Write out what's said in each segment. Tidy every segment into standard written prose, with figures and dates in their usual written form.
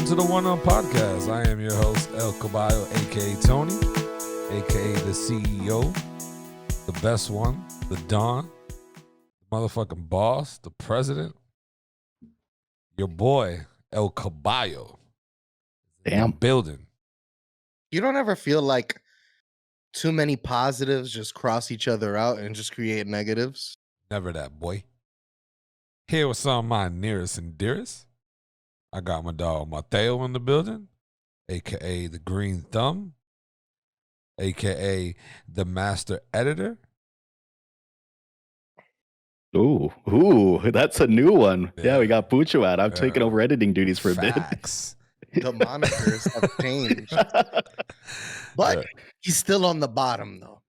to the One On Podcast. I am your host, El Caballo, a.k.a. Tony, a.k.a. the CEO, the best one, the Don, the motherfucking boss, the president, your boy, El Caballo. Damn. Building. You don't ever feel like too many positives just cross each other out and just create negatives? Never that, boy. Here with some of my nearest and dearest. I got my dog Mateo in the building, a.k.a. the Green Thumb, a.k.a. the Master Editor. Ooh, that's a new one. Yeah, we got Pucho out. I'm taking over editing duties for Facts. The monikers have changed. But he's still on the bottom, though.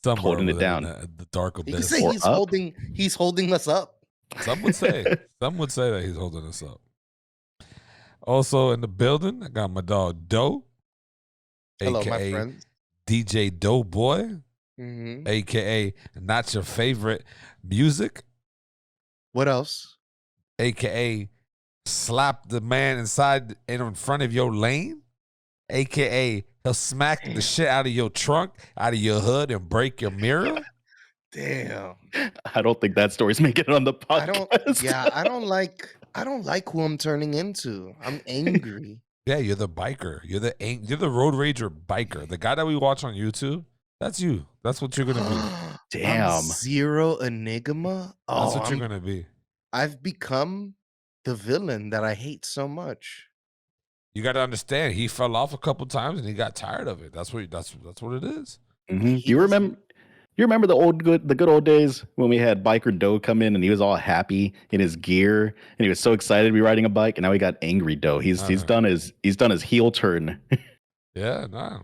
Somewhere Holding it over there down. in the dark You can abyss. say Or he's up. holding us up. Some would say that he's holding us up. Also in the building, I got my dog Doe, Hello, my a.k.a. friends. DJ Doughboy, Mhm. a.k.a. Not Your Favorite Music, What else? a.k.a. Slap the man inside and in front of your lane, a.k.a. he'll smack the shit out of your trunk, out of your hood, and break your mirror. Damn. I don't think that story's making it on the podcast. I don't like who I'm turning into. I'm angry. Yeah, you're the biker. You're the road rager biker. The guy that we watch on YouTube. That's you. That's what you're gonna be. Damn. I'm Zero Enigma. That's what you're gonna be. I've become the villain that I hate so much. You got to understand. He fell off a couple times and he got tired of it. That's what it is. Mhm. You remember the good old days when we had Biker Doe come in and he was all happy in his gear and he was so excited to be riding a bike, and now we got Angry Doe. He's done his heel turn. Yeah, no.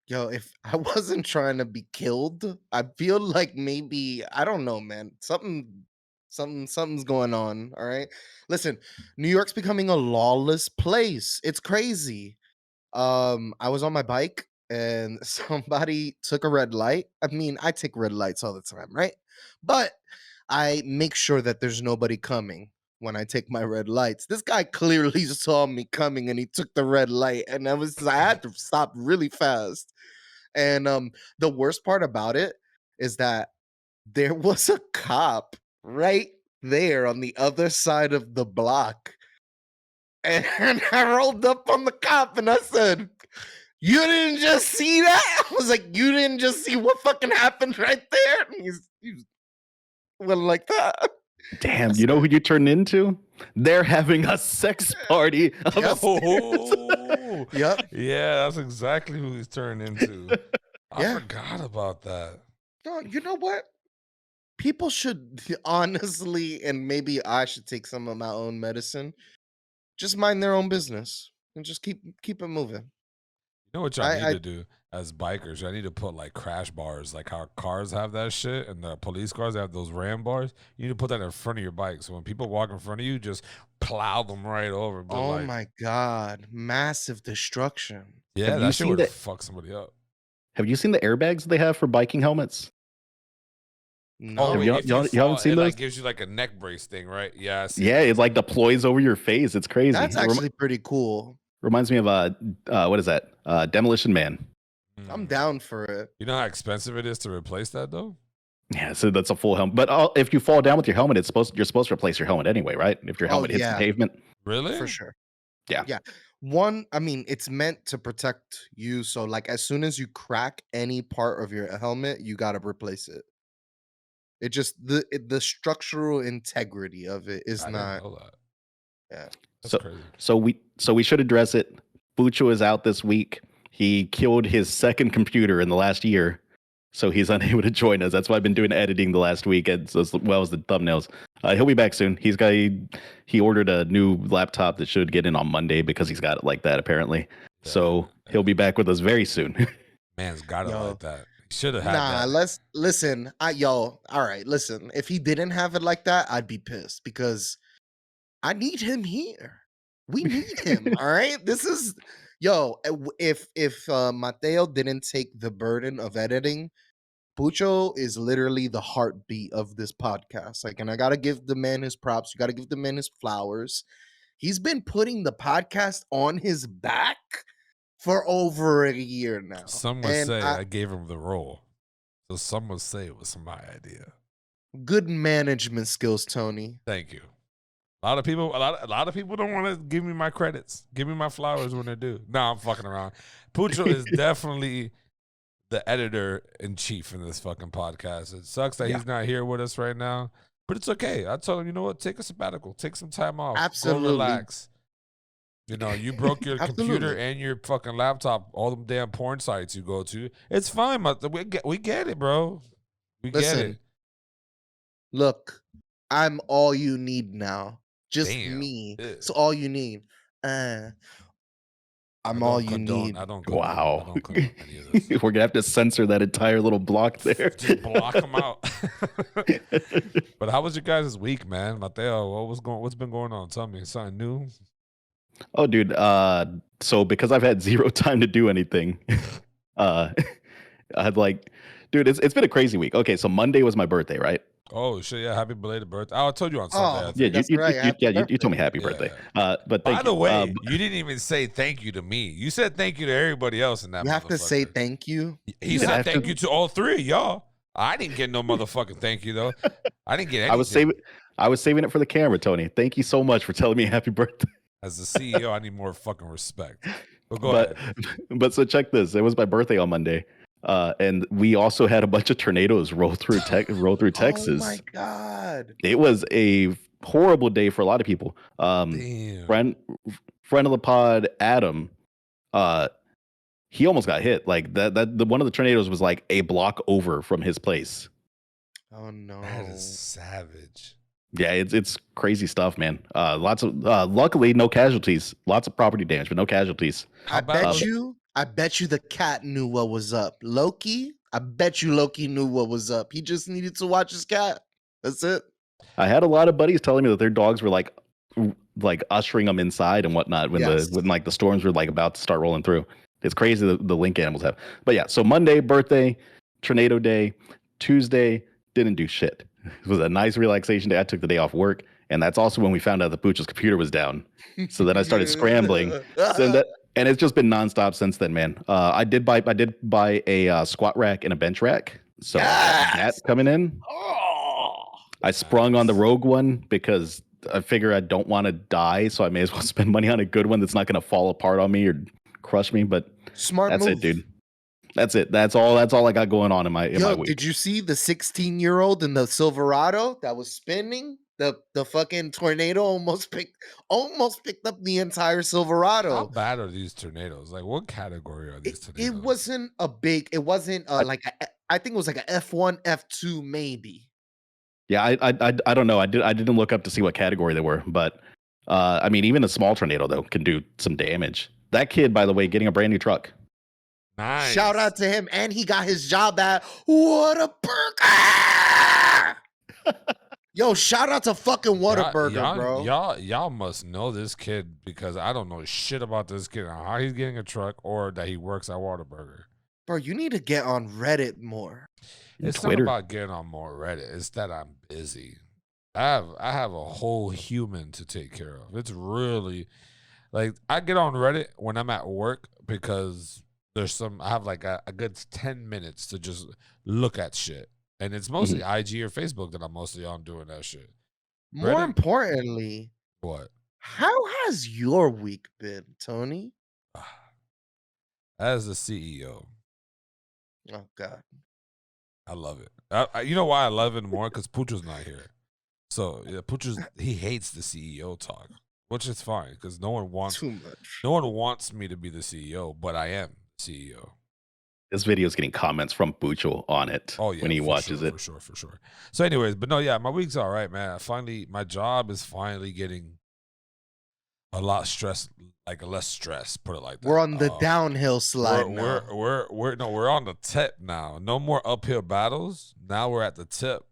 Yo, if I wasn't trying to be killed, I feel like maybe I don't know, man. Something's going on. All right. Listen, New York's becoming a lawless place. It's crazy. I was on my bike and somebody took a red light. I mean, I take red lights all the time, right? But I make sure that there's nobody coming when I take my red lights. This guy clearly saw me coming and he I had to stop really fast. And the worst part about it is that there was a cop right there on the other side of the block. And I rolled up on the cop and I said, "You didn't just see that?" I was like, "You didn't just see what fucking happened right there?" And he went like that. Damn, you know who you turned into? They're having a sex party. Yep. Oh, Yep. yeah, that's exactly who he's turned into. I Yeah. forgot about that. No, you know what? People should honestly, and maybe I should take some of my own medicine, just mind their own business and just keep it moving. You know what y'all need I to do as bikers? Y'all need to put like crash bars, like how cars have that shit, and the police cars have those ram bars. You need to put that in front of your bike, so when people walk in front of you, just plow them right over. But oh my god, massive destruction. Yeah, Have you that shit seen would that- fuck somebody up. Have you seen the airbags they have for biking helmets? No. Have y'all- if you y'all haven't seen it those? like gives you like a neck brace thing, right? Yeah, I see Yeah, that. it like deploys over your face. It's crazy. That's It actually pretty cool. reminds me of what is that? Demolition Man. I'm Mm. down for it. You know how expensive it is to replace that though? Yeah, so that's a full helmet. But if you fall down with your helmet, you're supposed to replace your helmet anyway, right? If your helmet hits the yeah. pavement. Really? For sure. Yeah. Yeah. One, I mean, it's meant to protect you. So, like, as soon as you crack any part of your helmet, you got to replace it. It just, the structural integrity of it is I not. didn't know that. Yeah. That's crazy. So we should address it. Pucho is out this week. He killed his second computer in the last year, so he's unable to join us. That's why I've been doing editing the last week, as well as the thumbnails. He'll be back soon. He ordered a new laptop that should get in on Monday because he's got it like that apparently. Yeah. So he'll be back with us very soon. Man's got it Yo. like that. He should have had Nah, that. let's listen. All right, listen. If he didn't have it like that, I'd be pissed because I need him here. We need him. All right. This is if Mateo didn't take the burden of editing, Pucho is literally the heartbeat of this podcast. Like, and I gotta give the man his props. You gotta give the man his flowers. He's been putting the podcast on his back for over a year now. Some would say I gave him the role. So some would say it was my idea. Good management skills, Tony. Thank you. A lot of people don't want to give me my credits, give me my flowers when they're due. No, I'm fucking around. Pucho is definitely the editor in chief in this fucking podcast. It sucks that he's not here with us right now, but it's okay. I told him, you know what? Take a sabbatical, take some time off, Absolutely. go relax. You know, you broke your computer and your fucking laptop, all them damn porn sites you go to. It's fine, we get it, bro. Get it. Look, I'm all you need now. Just Damn. me. So all you need. I'm all you need. I don't Wow. I don't condone any of this. We're gonna have to censor that entire little block there. Just block them out. But how was your guys' week, man? Mateo, what's been going on? Tell me something new. Oh, dude. So because I've had zero time to do anything, I had dude, it's been a crazy week. Okay, so Monday was my birthday, right? Oh shit! Yeah, happy belated birthday. I told you on Sunday. You told me happy birthday. But by the way, you didn't even say thank you to me. You said thank you to everybody else in that. You have to say thank you. He said thank you to all three of y'all. I didn't get no motherfucking thank you though. I didn't get anything. I was saving it for the camera, Tony. Thank you so much for telling me happy birthday. As the CEO, I need more fucking respect. But go ahead. But so check this. It was my birthday on Monday. And we also had a bunch of tornadoes roll through Texas. Oh my God. It was a horrible day for a lot of people. Damn. Friend of the pod, Adam, he almost got hit. Like one of the tornadoes was like a block over from his place. Oh no. That is savage. Yeah, it's crazy stuff, man. Lots of luckily no casualties. Lots of property damage, but no casualties. I bet you the cat knew what was up. Loki, I bet you Loki knew what was up. He just needed to watch his cat. That's it. I had a lot of buddies telling me that their dogs were like ushering them inside and whatnot when the storms were like about to start rolling through. It's crazy the link animals have. But yeah, so Monday, birthday, tornado day. Tuesday, didn't do shit. It was a nice relaxation day. I took the day off work, and that's also when we found out that Pucho's computer was down. So then I started scrambling. And it's just been nonstop since then, man. I did buy a squat rack and a bench rack. So that's coming in. I sprung on the Rogue one because I figure I don't want to die, so I may as well spend money on a good one that's not going to fall apart on me or crush me. But that's it, dude. That's it. That's all I got going on in my week. Did you see the 16-year-old in the Silverado that was spinning? The fucking tornado almost picked up the entire Silverado. How bad are these tornadoes? Like, what category are these tornadoes? It wasn't I think it was like a F1, F2 maybe. Yeah, I don't know. I didn't look up to see what category they were, but I mean, even a small tornado though can do some damage. That kid, by the way, getting a brand new truck. Nice. Shout out to him, and he got his job at Whataburger. Yo, shout out to fucking Whataburger, bro. Y'all must know this kid because I don't know shit about this kid and how he's getting a truck or that he works at Whataburger. Bro, you need to get on Reddit more. It's Twitter. not about getting on more Reddit. It's that I'm busy. I have a whole human to take care of. It's really like I get on Reddit when I'm at work because I have like a good 10 minutes to just look at shit. And it's mostly IG or Facebook that I'm mostly on doing that shit. More importantly, what? How has your week been, Tony? As the CEO. Oh, God. I love it. You know why I love it more? Because Pucho's not here. So, yeah, he hates the CEO talk, which is fine because no one wants me to be the CEO, but I am CEO. This video is getting comments from Pucho on it when he watches it. For sure. So anyways, but no, yeah, my week's all right, man. My job is finally getting a lot less stress, put it like that. We're on the downhill slide now. We're on the tip now. No more uphill battles. Now we're at the tip.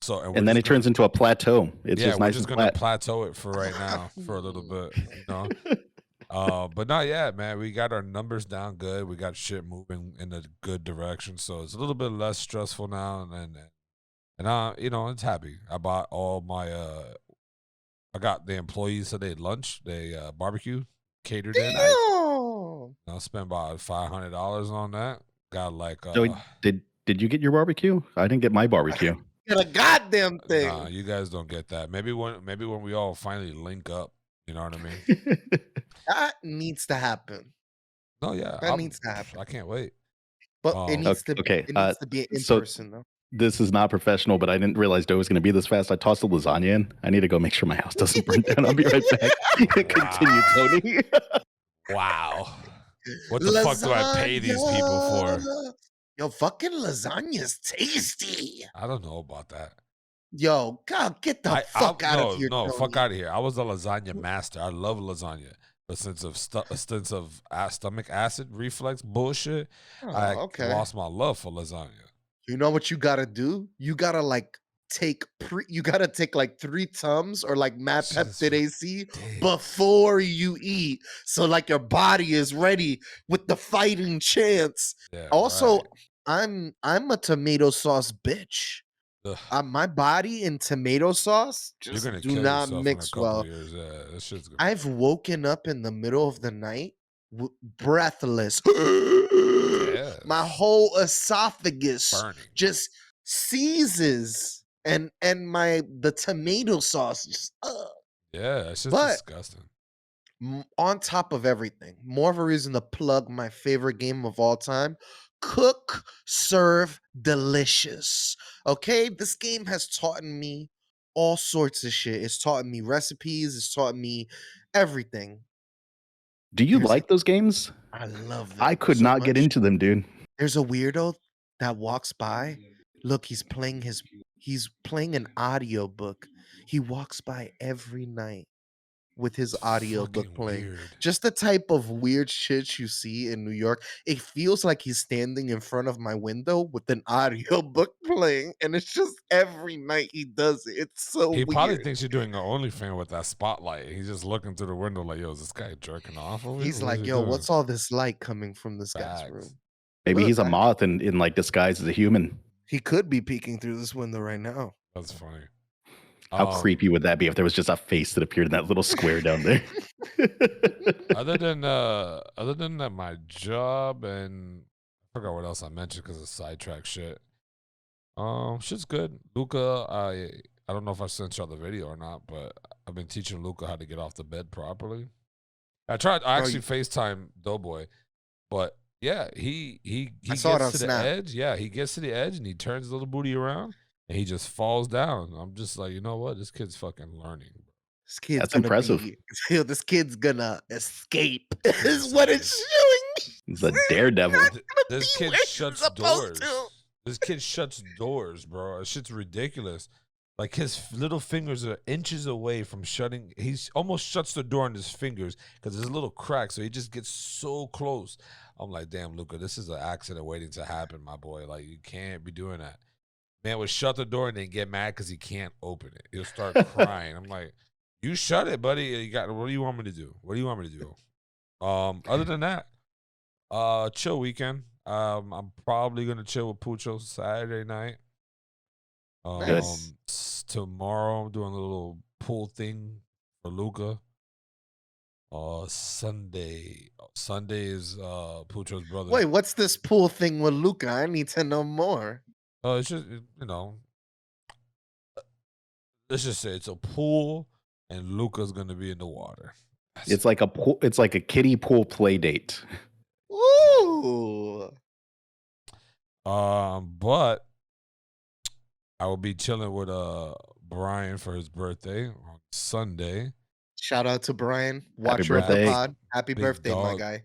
So and then it turns into a plateau. It's just nice. We're just gonna plateau it for right now for a little bit, you know. But not yet, man. We got our numbers down good. We got shit moving in a good direction. So it's a little bit less stressful now, and you know, it's happy. I bought all my I got the employees today lunch, they barbecue catered in. Damn. I spent about $500 on that. Got like So did you get your barbecue? I didn't get my barbecue. Get a goddamn thing. nah, you guys don't get that. Maybe when we all finally link up, you know what I mean? That needs to happen. No, yeah, That needs to happen. I can't wait. But it Um, needs to okay, it needs to be in so- person though. This is not professional, but I didn't realize dough was going to be this fast. I tossed the lasagna in. I need to go make sure my house doesn't burn down. I'll be right back. Continue, Tony. wow. What the fuck do I pay these people for? Yo, fucking lasagna's tasty. I don't know about that. Yo, God, get the fuck out of here. No, Tony. fuck out of here. I was a lasagna master. I love lasagna. But since of stomach acid reflux bullshit, I lost my love for lasagna. You know what you gotta do? You gotta take like 3 Tums or like Mad Peptid AC before you eat, so like your body is ready with the fighting chance. Yeah, Also, right. I'm a tomato sauce bitch. My body and tomato sauce just You're gonna do kill not yourself mix in a couple well. years. Yeah, that shit's good. I've woken up in the middle of the night breathless. My whole esophagus burning. just seizes, and the tomato sauce just yeah, it's just But- disgusting. on top of everything, more of a reason to plug my favorite game of all time. Cook, serve, delicious. Okay, this game has taught me all sorts of shit. It's taught me recipes. It's taught me everything. Do you Here's like those games? I love them. I could so not get much. into them, dude. There's a weirdo that walks by. Look, he's playing an audio book. He walks by every night with his audio book Fucking playing. weird. Just the type of weird shit you see in New York. It feels like he's standing in front of my window with an audio book playing, and it's just every night he does it. It's so He weird. probably thinks you're doing an OnlyFans with that spotlight. He's just looking through the window like, yo, is this guy jerking off over He's here? What is like, he yo, doing? what's all this light coming from this guy's Facts. room? Maybe Look, he's a moth in like disguise as a human. He could be peeking through this window right now. That's funny. How creepy would that be if there was just a face that appeared in that little square down there? Other than that, my job and I forgot what else I mentioned because of sidetrack shit. Shit's good. Luca, I don't know if I sent y'all the video or not, but I've been teaching Luca how to get off the bed properly. I actually FaceTime Doughboy, but yeah, he gets saw it on to the Snap. edge. Yeah, he gets to the edge and he turns his little booty around and he just falls down. I'm just like, you know what? This kid's fucking learning. This kid's That's gonna impressive. This kid's gonna escape. Is what it's showing. He's a daredevil. This kid where he's shuts supposed doors. to. This kid shuts doors, bro. That shit's ridiculous. Like his little fingers are inches away from shutting. He's almost shuts the door on his fingers because there's a little crack, so he just gets so close. I'm like, damn, Luca, this is an accident waiting to happen, my boy. Like you can't be doing that. Man would shut the door and then get mad because he can't open it. He'll start crying. I'm like, you shut it, buddy. What do you want me to do? What do you want me to do? Other than that, chill weekend. I'm probably gonna chill with Pucho Saturday night. Nice. Tomorrow I'm doing a little pool thing for Luca. Sunday is Pucho's brother. Wait, what's this pool thing with Luca? I need to know more. It's just let's just say it's a pool and Luca's gonna be in the water. It's like a pool. It's like a kiddie pool play date. Ooh. But I will be chilling with Brian for his birthday on Sunday. Shout out to Brian. Watch birthday. the pod. Happy Big birthday, my dog. guy.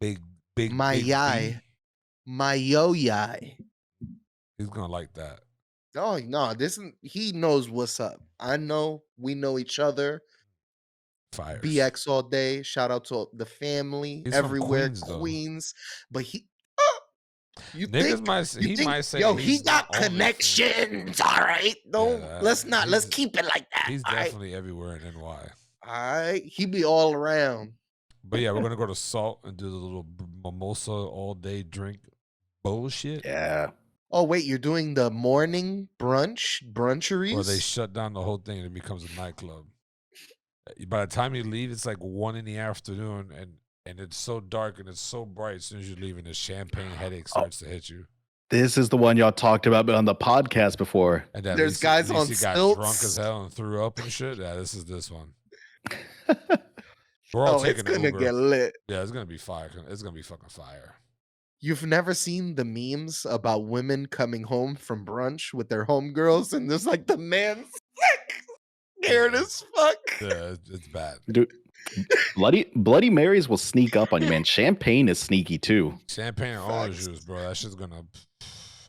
Big My big yai. B. My yai. He's gonna like that. Oh no, he knows what's up. I know we know each other. Fires. BX all day. Shout out to the family He's from everywhere. Queens, though. Queens. But you Niggas think, might say yo, he's he got the only connections. All right. Don't let's keep it like that. He's all right? definitely everywhere in NY. All right. He be all around. But yeah, we're gonna go to Salt and do the little mimosa all day drink bullshit. Yeah. Oh, wait, you're doing the morning bruncheries? Or they shut down the whole thing and it becomes a nightclub. By the time you leave, it's like 1 in the afternoon, and it's so dark and it's so bright. As soon as you leave, and the champagne headache starts to hit you. This is the one y'all talked about on the podcast before. And that There's guys on Lisa got drunk stilts. as hell and threw up and shit. Yeah, this is this one. We're all Oh, it's taking an gonna Uber. get lit. Yeah, it's gonna be fire. It's gonna be fucking fire. You've never seen the memes about women coming home from brunch with their homegirls, and there's like the man's sick, scared as fuck. Yeah, it's bad. Dude, Bloody Marys will sneak up on you, man. Champagne is sneaky too. Champagne and orange juice, bro. That shit's gonna.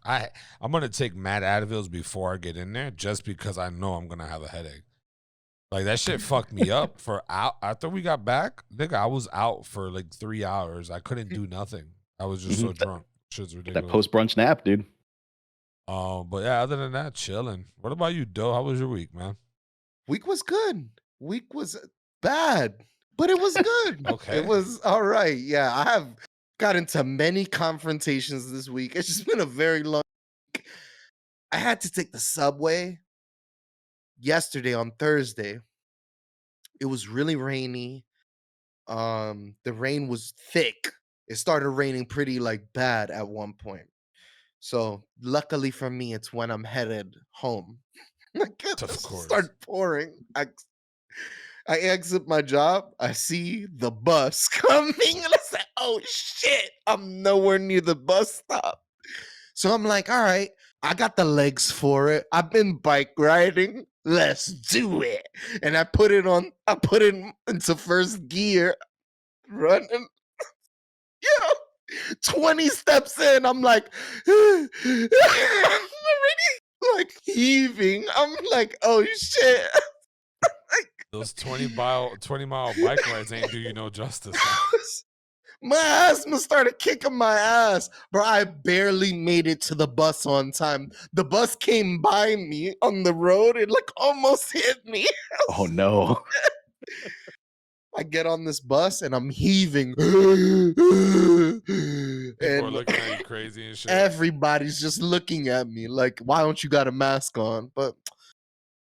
I'm gonna take mad Advils before I get in there, just because I know I'm gonna have a headache. Like that shit fucked me up after we got back. Nigga, I was out for like 3 hours. I couldn't do nothing. I was just so drunk. Shit's ridiculous. That post brunch nap, dude. But yeah, other than that, chilling. What about you, Doe? How was your week, man? Week was good. Week was bad, but it was good. Okay. It was all right. Yeah, I have got into many confrontations this week. It's just been a very long week. I had to take the subway yesterday on Thursday. It was really rainy. The rain was thick. It started raining pretty like bad at one point. So luckily for me, it's when I'm headed home. Of course. Start pouring. I exit my job. I see the bus coming, and I say, "Oh shit! I'm nowhere near the bus stop." So I'm like, "All right, I got the legs for it. I've been bike riding. Let's do it." And I put it into first gear, running. 20 steps in, I'm like, I'm already like heaving. I'm like, oh shit. Those 20-mile bike rides ain't do you no justice. My asthma started kicking my ass. Bro, I barely made it to the bus on time. The bus came by me on the road. It like almost hit me. Oh no. I get on this bus and I'm heaving. People are looking at you crazy and shit. Everybody's just looking at me like, why don't you got a mask on? But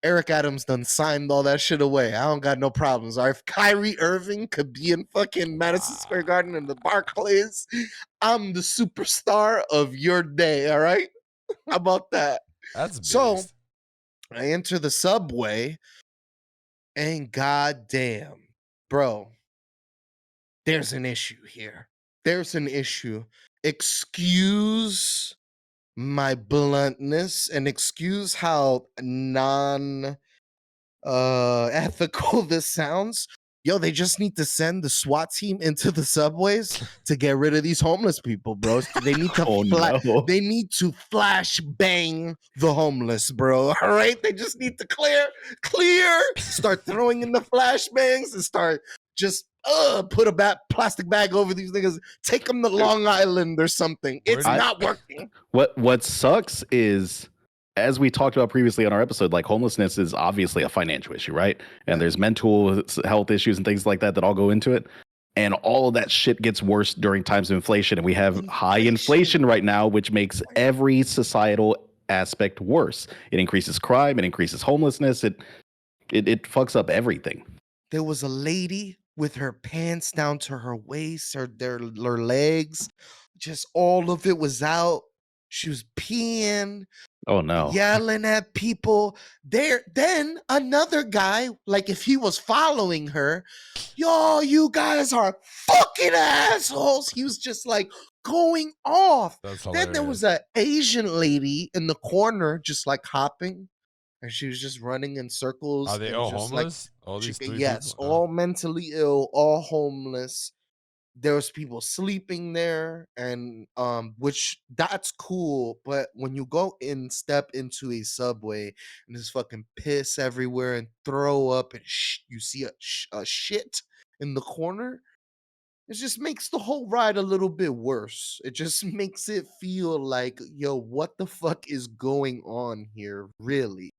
Eric Adams done signed all that shit away. I don't got no problems. Or if Kyrie Irving could be in fucking Madison Square Garden and the Barclays, I'm the superstar of your day, all right? How about that? That's based. So I enter the subway and goddamn, bro, there's an issue here. There's an issue. Excuse my bluntness and excuse how ethical this sounds. Yo, they just need to send the SWAT team into the subways to get rid of these homeless people, bro. They need to they need to flash bang the homeless, bro. All right, they just need to clear, start throwing in the flashbangs and start just put a plastic bag over these niggas. Take them to Long Island or something. It's not working. What sucks is, as we talked about previously on our episode, like homelessness is obviously a financial issue, right? And there's mental health issues and things like that all go into it. And all of that shit gets worse during times of inflation. And we have high inflation right now, which makes every societal aspect worse. It increases crime, it increases homelessness, it fucks up everything. There was a lady with her pants down to her waist, her legs, just all of it was out. She was peeing. Oh no. Yelling at people. Then another guy, like if he was following her, yo, you guys are fucking assholes. He was just like going off. Then there was an Asian lady in the corner just like hopping. And she was just running in circles. Are they all homeless? Like, all these three yes, people? all mentally ill, all homeless. There was people sleeping there, and which that's cool. But when you go step into a subway and there's fucking piss everywhere and throw up and you see a shit in the corner, it just makes the whole ride a little bit worse. It just makes it feel like, yo, what the fuck is going on here, really?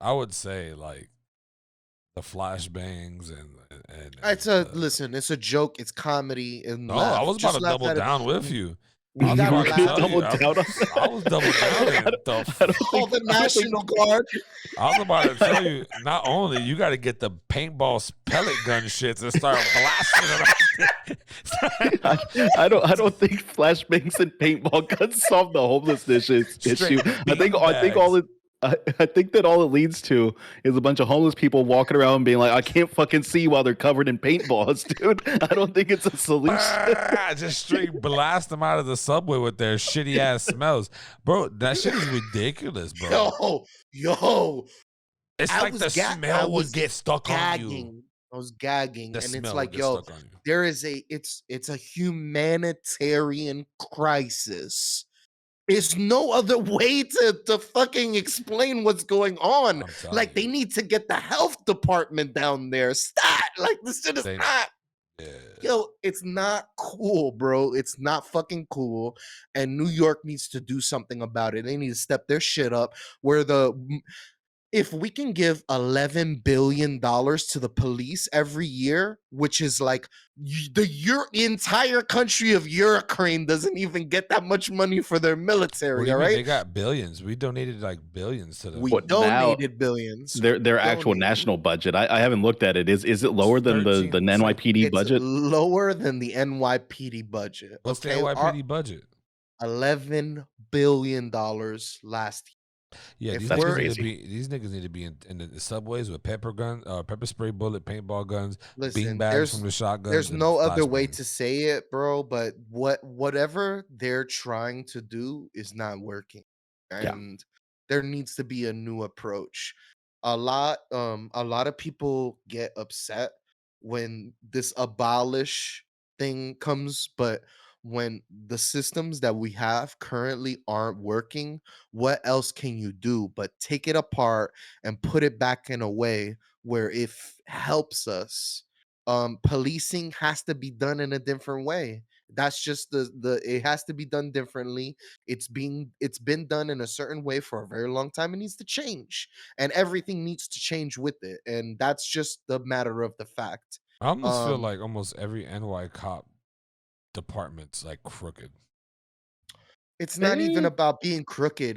I would say like the flashbangs and Listen, it's a joke, it's comedy, and no, I was about to double down with you. I We was gotta about You to gonna laugh. tell you. double down on I was that? double downing. I don't Call think. the I don't think. National Guard. I was about to tell you. Not only you got to get the paintball pellet gun shits and start blasting it. I don't think flashbangs and paintball guns solve the homelessness Straight issue. bean I think all bags. it I think that all it leads to is a bunch of homeless people walking around being like, I can't fucking see while they're covered in paintballs, dude. I don't think it's a solution. Just straight blast them out of the subway with their shitty ass smells, bro. That shit is ridiculous, bro. Yo, It's like the I smell would was get stuck on you. gagging. I was gagging, The and it's smell would like, get yo, stuck on you. there is it's a humanitarian crisis. There's no other way to fucking explain what's going on. I'm telling Like, they you. need to get the health department down there. Stat. Like, this shit is They- not. Yeah. Yo, it's not cool, bro. It's not fucking cool. And New York needs to do something about it. They need to step their shit up. Where if we can give $11 billion to the police every year, which is like the entire country of Ukraine doesn't even get that much money for their What do military, you all mean? They right? got billions. We donated like billions to them. We What now? donated billions. Their actual Donated. national budget. I haven't looked at it. Is it lower than the 13%. NYPD It's budget? lower than the NYPD budget. What's the Okay, NYPD budget? $11 billion last year. Yeah, If these That's niggas need to crazy. be in the subways with pepper spray bullet, paintball guns, Listen, bean bags from the shotguns. there's and no other way flashbangs. to say it, bro, but whatever they're trying to do is not working. Yeah. And there needs to be a new approach. A lot of people get upset when this abolish thing comes, but when the systems that we have currently aren't working, what else can you do but take it apart and put it back in a way where it helps us? Policing has to be done in a different way. That's just the it has to be done differently. It's been done in a certain way for a very long time. It needs to change, and everything needs to change with it, and that's just the matter of the fact. I almost feel um like almost every NY cop department's like crooked. It's not even Eh, about being crooked.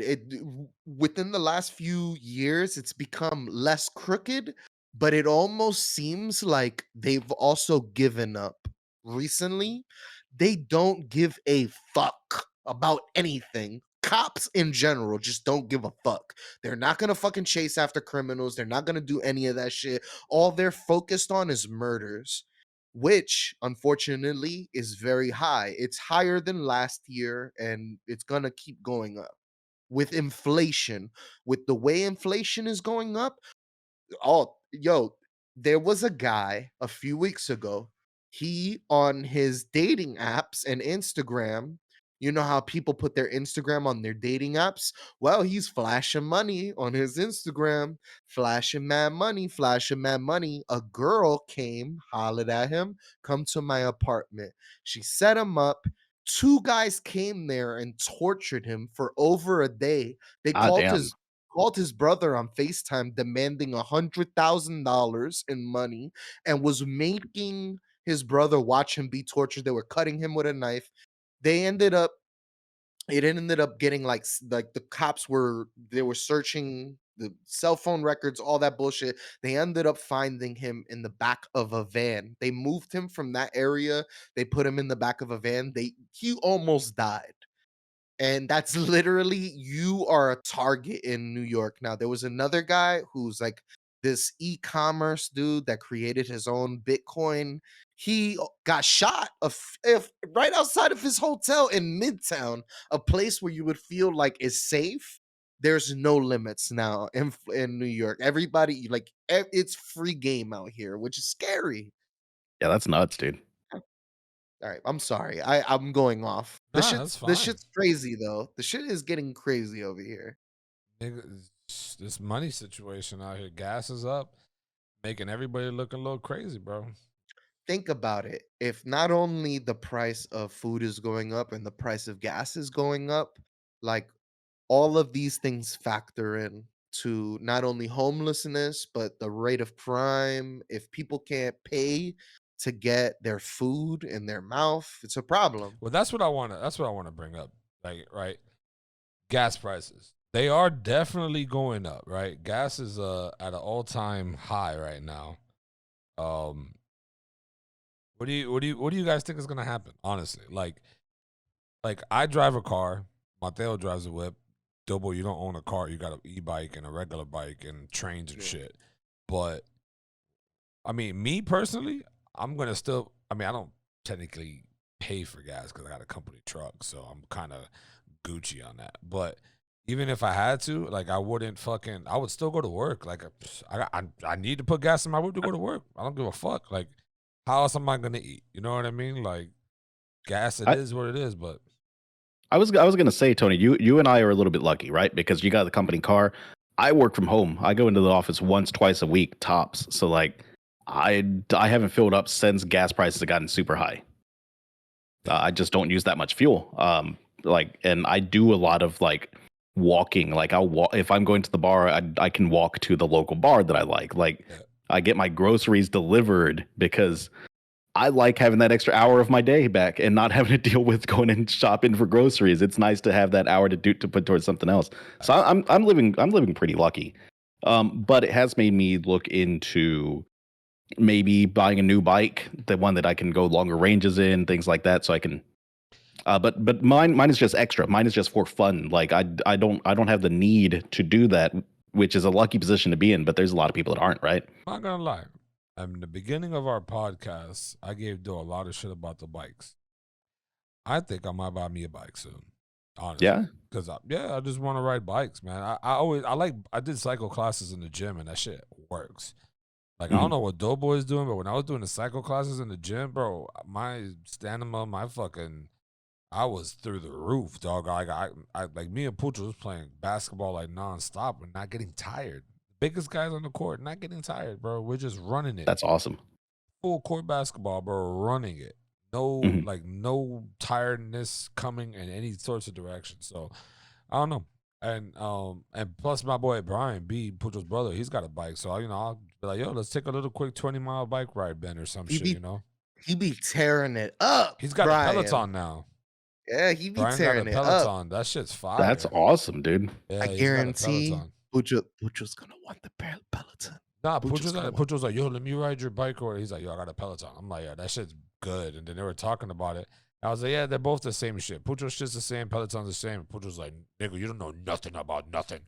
Within the last few years, it's become less crooked, but it almost seems like they've also given up. Recently, they don't give a fuck about anything. Cops in general just don't give a fuck. They're not gonna fucking chase after criminals. They're not gonna do any of that shit. All they're focused on is murders, which unfortunately is very high. It's higher than last year and it's going to keep going up with inflation. With the way inflation is going up, oh, yo, there was a guy a few weeks ago. He on his dating apps and Instagram, you know how people put their Instagram on their dating apps? Well, he's flashing money on his Instagram, flashing mad money. A girl came, hollered at him, come to my apartment. She set him up. Two guys came there and tortured him for over a day. They ah, damn. called his brother on FaceTime demanding $100,000 in money and was making his brother watch him be tortured. They were cutting him with a knife. They ended up it ended up getting like the cops were searching the cell phone records, all that bullshit. They ended up finding him in the back of a van. They moved him from that area. They put him in the back of a van. He almost died. And that's literally, you are a target in New York. Now, there was another guy who's like this e-commerce dude that created his own Bitcoin. He got shot if right outside of his hotel in Midtown, a place where you would feel like is safe. There's no limits now in New York. Everybody it's free game out here, which is scary. Yeah, that's nuts, dude. All right, I'm sorry. I'm going off. Nah, that's This fine. shit's crazy though. The shit is getting crazy over here. Nigga, this money situation out here, gas is up, making everybody look a little crazy, bro. Think about it. If not only the price of food is going up and the price of gas is going up, like all of these things factor in to not only homelessness but the rate of crime. If people can't pay to get their food in their mouth. It's a problem. Well, that's what I want to. That's what I want to bring up. Like, right, gas prices. They are definitely going up. Right, gas is at an all-time high right now. Um, what do you guys think is gonna happen? Honestly, like I drive a car. Mateo drives a whip. Double, you don't own a car. You got an e-bike and a regular bike and trains and Yeah. shit. But I mean, me personally, I'm gonna still. I mean, I don't technically pay for gas because I got a company truck, so I'm kind of Gucci on that. But even if I had to, like, I wouldn't fucking. I would still go to work. Like, I need to put gas in my whip to go to work. I don't give a fuck. Like, how else am I gonna eat? You know what I mean? Like, gas. It I, is what it is. But I was gonna say, Tony, you and I are a little bit lucky, right? Because you got the company car. I work from home. I go into the office once, twice a week tops. So like, I haven't filled up since gas prices have gotten super high. yeah, I just don't use that much fuel. Like, and I do a lot of like walking. Like, I'll walk if I'm going to the bar. I can walk to the local bar that I like. Like, yeah. I get my groceries delivered because I like having that extra hour of my day back and not having to deal with going and shopping for groceries. It's nice to have that hour to put towards something else. So I'm living pretty lucky. But it has made me look into maybe buying a new bike, the one that I can go longer ranges in, things like that. So I can. But mine is just extra. Mine is just for fun. Like I don't have the need to do that, which is a lucky position to be in. But there's a lot of people that aren't, right? I'm not gonna lie. In the beginning of our podcast, I gave Joe a lot of shit about the bikes. I think I might buy me a bike soon, honestly. Yeah. Because I just want to ride bikes, man. I did cycle classes in the gym and that shit works. Like I don't Mhm. know what Doughboy is doing, but when I was doing the cycle classes in the gym, bro, my stamina, I was through the roof, dog. I like me and Pucho was playing basketball like nonstop. We're not getting tired. Biggest guys on the court, not getting tired, bro. We're just running it That's awesome. full court basketball, bro, running it. No, Mhm. like no tiredness coming in any sorts of direction. So I don't know. And plus my boy Brian B, Pujo's brother, he's got a bike. So I'll be like, yo, let's take a little quick 20-mile bike ride, Ben, or some He shit, be you know? he be tearing it up, He's got a Brian. Peloton now. Yeah, he be Brian got a tearing it up. Peloton. That shit's That's fire. awesome, dude. I Yeah, he's got a guarantee Peloton. Pucho's gonna want the Peloton. Nah, Pucho's gonna want. Pucho's like, yo, let me ride your bike. Or he's like, yo, I got a Peloton. I'm like, yeah, that shit's good. And then they were talking about it. I was like, yeah, they're both the same shit. Pucho's shit's the same, Peloton's the same. Pucho's like, nigga, you don't know nothing about nothing.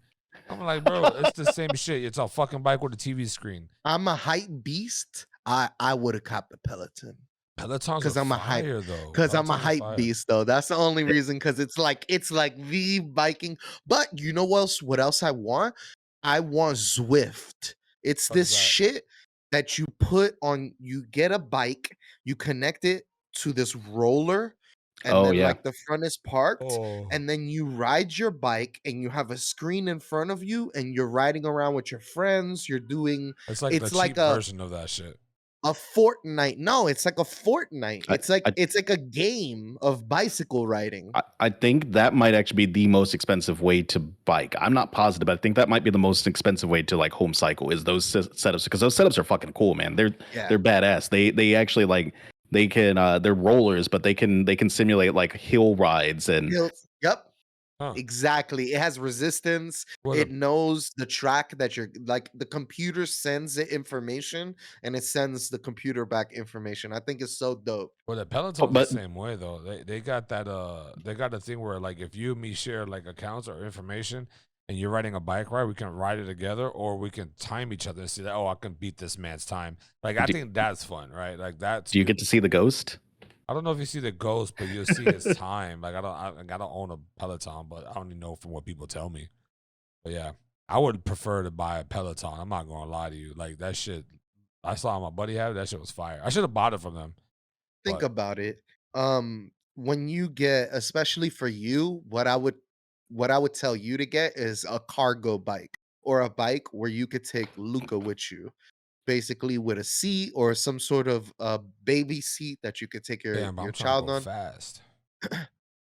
I'm like, bro, it's the same shit. It's a fucking bike with a TV screen. I'm a hype beast. I would have copped the Peloton Pelotons are because I'm a hype. fire though. Because I'm a Pelotons are hype fire. beast, though. That's the only reason. Because it's like the biking. But you know what else? What else I want? I want Zwift. It's What is this that? shit that you put on. You get a bike, you connect it to this roller, and Oh then yeah. like the front is parked, Oh, and then you ride your bike, and you have a screen in front of you, and you're riding around with your friends. You're doing. it's like the It's like cheap version of that shit. a Fortnite. No, it's like a Fortnite. I, I It's like a game of bicycle riding. I think that might actually be the most expensive way to bike. I'm not positive, but I think that might be the most expensive way to like home cycle is those setups because those setups are fucking cool, man. Yeah. They're badass. They actually like they can they're rollers, but they can simulate like hill rides and Yep. Huh. Exactly. It has resistance. Well, It knows the track that you're like the computer sends it information and it sends the computer back information. I think it's so dope. the Peloton's but the same way though. They got that they got a thing where like if you and me share like accounts or information and you're riding a bike ride, we can ride it together or we can time each other and see that I can beat this man's time. Like I do, think that's fun, right? Like that's do you get to see the ghost? I don't know if you see the ghost, but you'll see his time. Like I don't own a Peloton, but I don't even know from what people tell me. But yeah, I would prefer to buy a Peloton. I'm not gonna lie to you. Like that shit, I saw my buddy have it. That shit was fire. I should have bought it from them. Think But about it. When you get, especially for you, what I would tell you to get is a cargo bike or a bike where you could take Luca with you. Basically with a seat or some sort of baby seat that you could take damn, but I'm your trying to child go on. fast.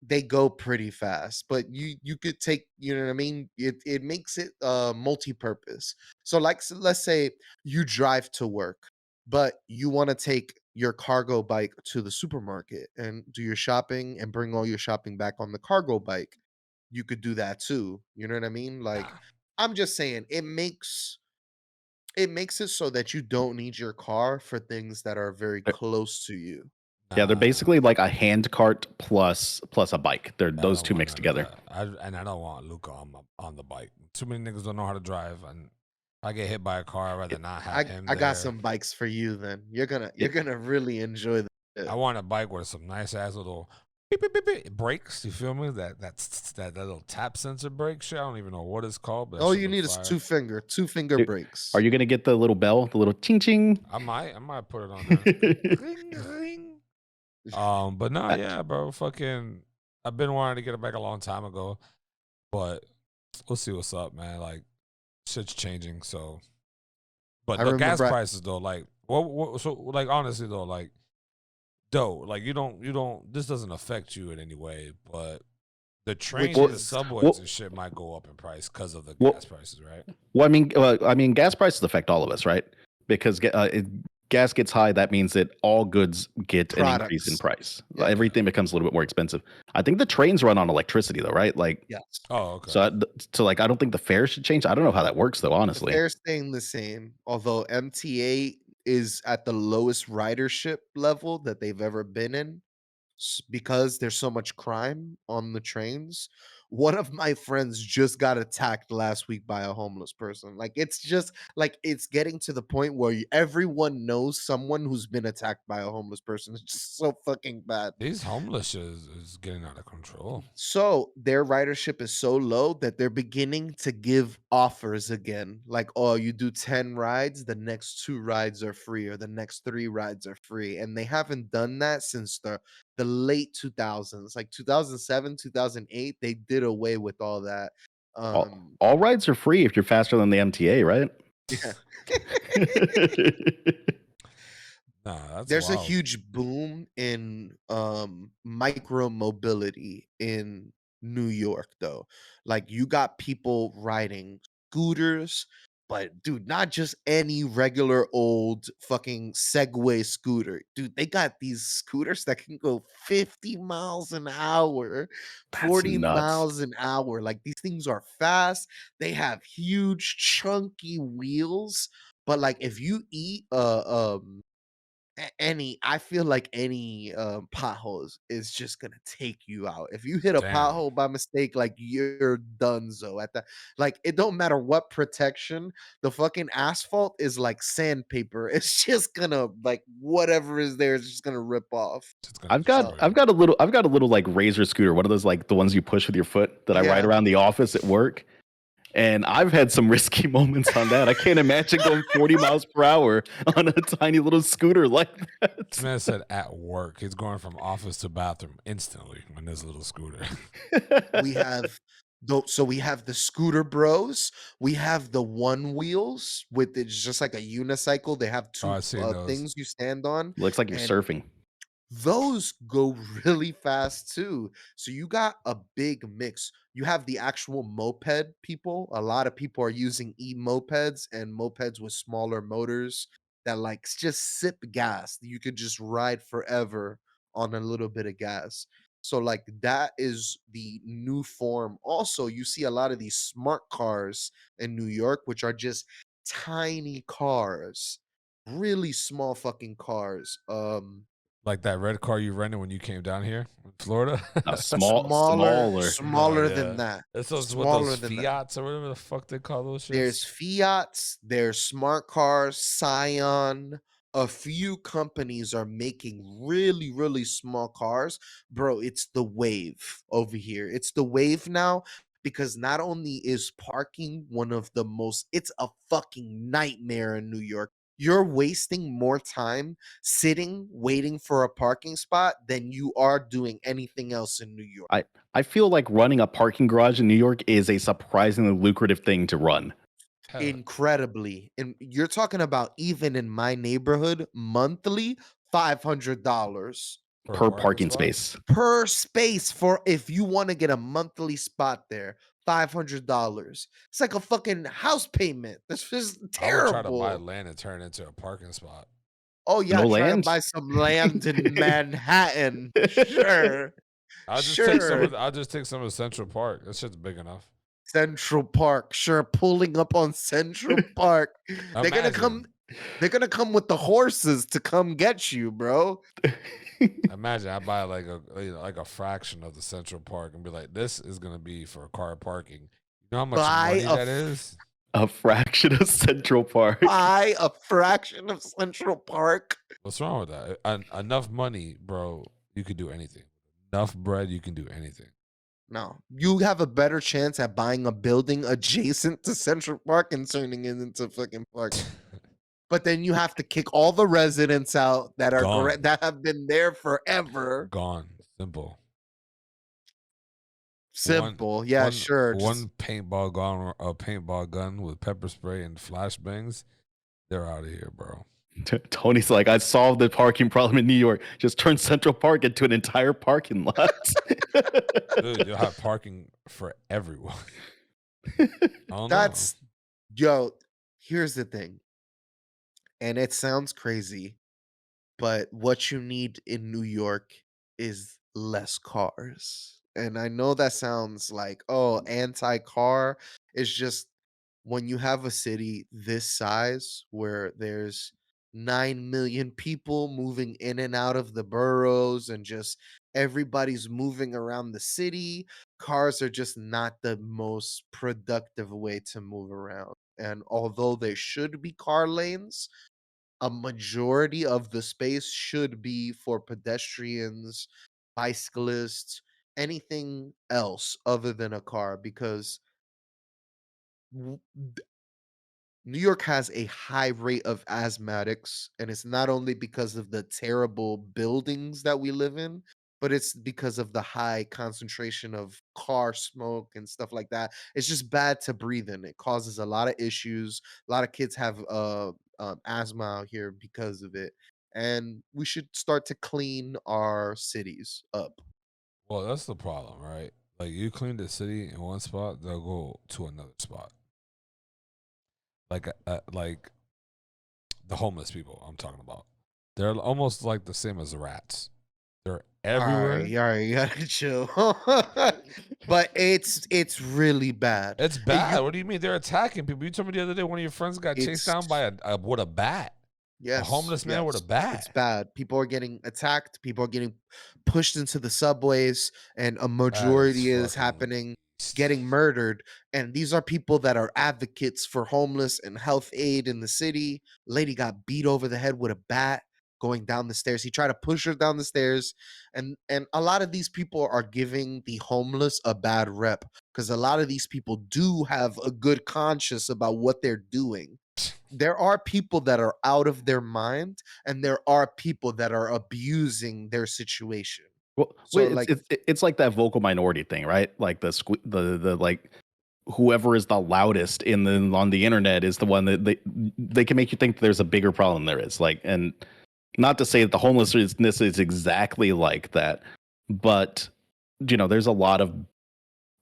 They go pretty fast, but you could take, you know what I mean? It makes it multi-purpose. So like let's say you drive to work, but you want to take your cargo bike to the supermarket and do your shopping and bring all your shopping back on the cargo bike. You could do that too. You know what I mean? Like, I'm just saying it makes it so that you don't need your car for things that are very Uh, close to you. Yeah, they're Nah, basically like a hand cart plus a bike. They're I those don't two want mixed none of together. that. I don't want Luca on the bike. Too many niggas don't know how to drive, and if I get hit by a car, I'd rather It, not have I him I got there. some bikes for you then. You're gonna you're it gonna really enjoy I that. want a bike with some nice ass little beep, beep, beep, beep, brakes. You feel me? That little tap sensor brake shit. I don't even know what it's called, but that All shit you look need is fire. two finger Dude, are brakes. you gonna get the little bell, the little ching ching? I might put it on there. Ring, ring. But no, I, yeah, bro. Fucking, I've been wanting to get a bike a long time ago, but we'll see what's up, man. Like shit's changing, so. But I the gas remember prices though, like what so like honestly though, like like you don't this doesn't affect you in any way, but the which trains well, and the is subways well, and shit might go up in price because of the gas well, prices, right? I mean, gas prices affect all of us, right? Because gas gets high, that means that all goods get an increase in products. price. Yeah. Everything becomes a little bit more expensive. I think the trains run on electricity, though, right? Like, Yes. Oh, okay. so like, I don't think the fare should change. I don't know how that works, though, The honestly. fare's staying the same, although MTA is at the lowest ridership level that they've ever been in. Because there's so much crime on the trains. One of my friends just got attacked last week by a homeless person. Like it's just like it's getting to the point where everyone knows someone who's been attacked by a homeless person. It's just so fucking bad. These homeless shit is getting out of control. So their ridership is so low that they're beginning to give offers again. Like, oh, you do 10 rides, the next two rides are free, or the next three rides are free. And they haven't done that since the late 2000s, like 2007, 2008. They did away with all that. All rides are free if you're faster than the MTA, right? Yeah. Nah, that's There's a wild. huge boom in micro mobility in New York though. Like you got people riding scooters, but dude, not just any regular old fucking Segway scooter. Dude, they got these scooters that can go 50 miles an hour, That's 40 nuts. miles an hour. Like these things are fast. They have huge chunky wheels, but like if you eat any I feel like any potholes is just gonna take you out. If you hit a Damn. pothole by mistake, like you're donezo at that. Like it don't matter what protection, the fucking asphalt is like sandpaper. It's just gonna like whatever is there is just gonna rip off. It's gonna I've Uh, got destroy I've you. got a little I've got a little like razor scooter, one of those like the ones you push with your foot that I ride yeah. around the office at work. And I've had some risky moments on that. I can't imagine going 40 miles per hour on a tiny little scooter like This that. man said at work. He's going from office to bathroom instantly on this little scooter. We have so we have the scooter bros, we have the one wheels with it's just like a unicycle. They have Oh, two I seen those. things you stand on, Looks like you're and surfing. those go really fast too. So you got a big mix. You have the actual moped people. A lot of people are using e-mopeds and mopeds with smaller motors that like just sip gas. You could just ride forever on a little bit of gas. So like that is the new form. Also, you see a lot of these smart cars in New York, which are just tiny cars, really small fucking cars. Like that red car you rented when you came down here in Florida. Now, Smaller smaller. No, smaller than yeah. that, It's those what smaller those than that. Fiats or whatever the fuck they call those There's shits. Fiats, there's smart cars, Scion. A few companies are making really, really small cars. Bro, it's the wave over here. It's the wave now because not only is parking one of the most, it's a fucking nightmare in New York. You're wasting more time sitting, waiting for a parking spot than you are doing anything else in New York. I I feel like running a parking garage in New York is a surprisingly lucrative thing to run Hell, Incredibly. And you're talking about even in my neighborhood, monthly $500 for a per parking parking spot. space. per space for if you want to get a monthly spot there. $500. It's like a fucking house payment. This is I would try to buy terrible. land and turn it into a parking spot. Oh yeah, No trying to land? buy some land in Manhattan. Sure. I'll just take some Sure. of. I'll just take some of Central Park. That shit's big enough. Central Park. Sure, pulling up on Central Park. They're gonna come. Imagine, They're gonna come with the horses to come get you, bro. imagine I buy like like a fraction of the Central Park and be like, this is gonna be for car parking. You know how much Buy money a that is? A fraction of Central Park. buy a fraction of Central Park. What's wrong with that? Enough money, bro. You could do anything. Enough bread, you can do anything. No, you have a better chance at buying a building adjacent to Central Park and turning it into fucking park. But then you have to kick all the residents out that are Gone. that have been there forever. Gone. Simple. Simple, yeah, sure. One paintball gun, a paintball gun with pepper spray and flashbangs. They're out of here, bro. Tony's like, I solved the parking problem in New York. Just turn Central Park into an entire parking lot. Dude, you'll have parking for everyone. I don't That's yo. Here's the thing, and it sounds crazy, but what you need in New York is less cars. And I know that sounds like, oh, anti-car. It's just when you have a city this size where there's 9 million people moving in and out of the boroughs and just everybody's moving around the city, cars are just not the most productive way to move around. And although there should be car lanes, a majority of the space should be for pedestrians, bicyclists, anything else other than a car because w- New York has a high rate of asthmatics, and it's not only because of the terrible buildings that we live in, but it's because of the high concentration of car smoke and stuff like that. It's just bad to breathe in. It causes a lot of issues. A lot of kids have asthma out here because of it, and we should start to clean our cities up. Well, that's the problem, right? Like you clean the city in one spot, they'll go to another spot. Like the homeless people I'm talking about. They're almost like the same as the rats. They're everywhere. All right, you gotta chill. But it's really bad. It's You- bad. What do you mean? They're attacking people. You told me the other day one of your friends got chased It's down by a with a bat. Yes, A homeless man with a yes, bat. it's bad. People are getting attacked. People are getting pushed into the subways, and a majority is fucking happening getting murdered. And these are people that are advocates for homeless and health aid in the city. Lady got beat over the head with a bat going down the stairs. He tried to push her down the stairs, and a lot of these people are giving the homeless a bad rep because a lot of these people do have a good conscience about what they're doing. There are people that are out of their mind and there are people that are abusing their situation. Well, So wait, like it's like that vocal minority thing, right? Like the like whoever is the loudest in the on the internet is the one that they can make you think there's a bigger problem there is. Like, and not to say that the homelessness is exactly like that, but there's a lot of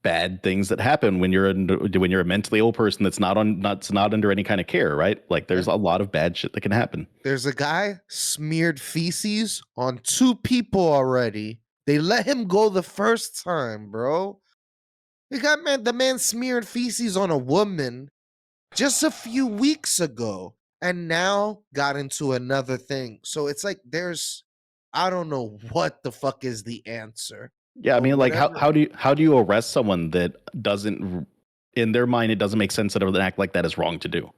bad things that happen when you're a mentally ill person that's not under any kind of care, right? Like there's a lot of bad shit that can happen. there's a guy smeared feces on 2 people already. They let him go the first time, bro. The man smeared feces on a woman just a few weeks ago and now got into another thing. So it's like I don't know what the fuck is the answer. Yeah, I But mean, like whatever. how do you arrest someone that doesn't, in their mind, it doesn't make sense that an act like that is wrong to do.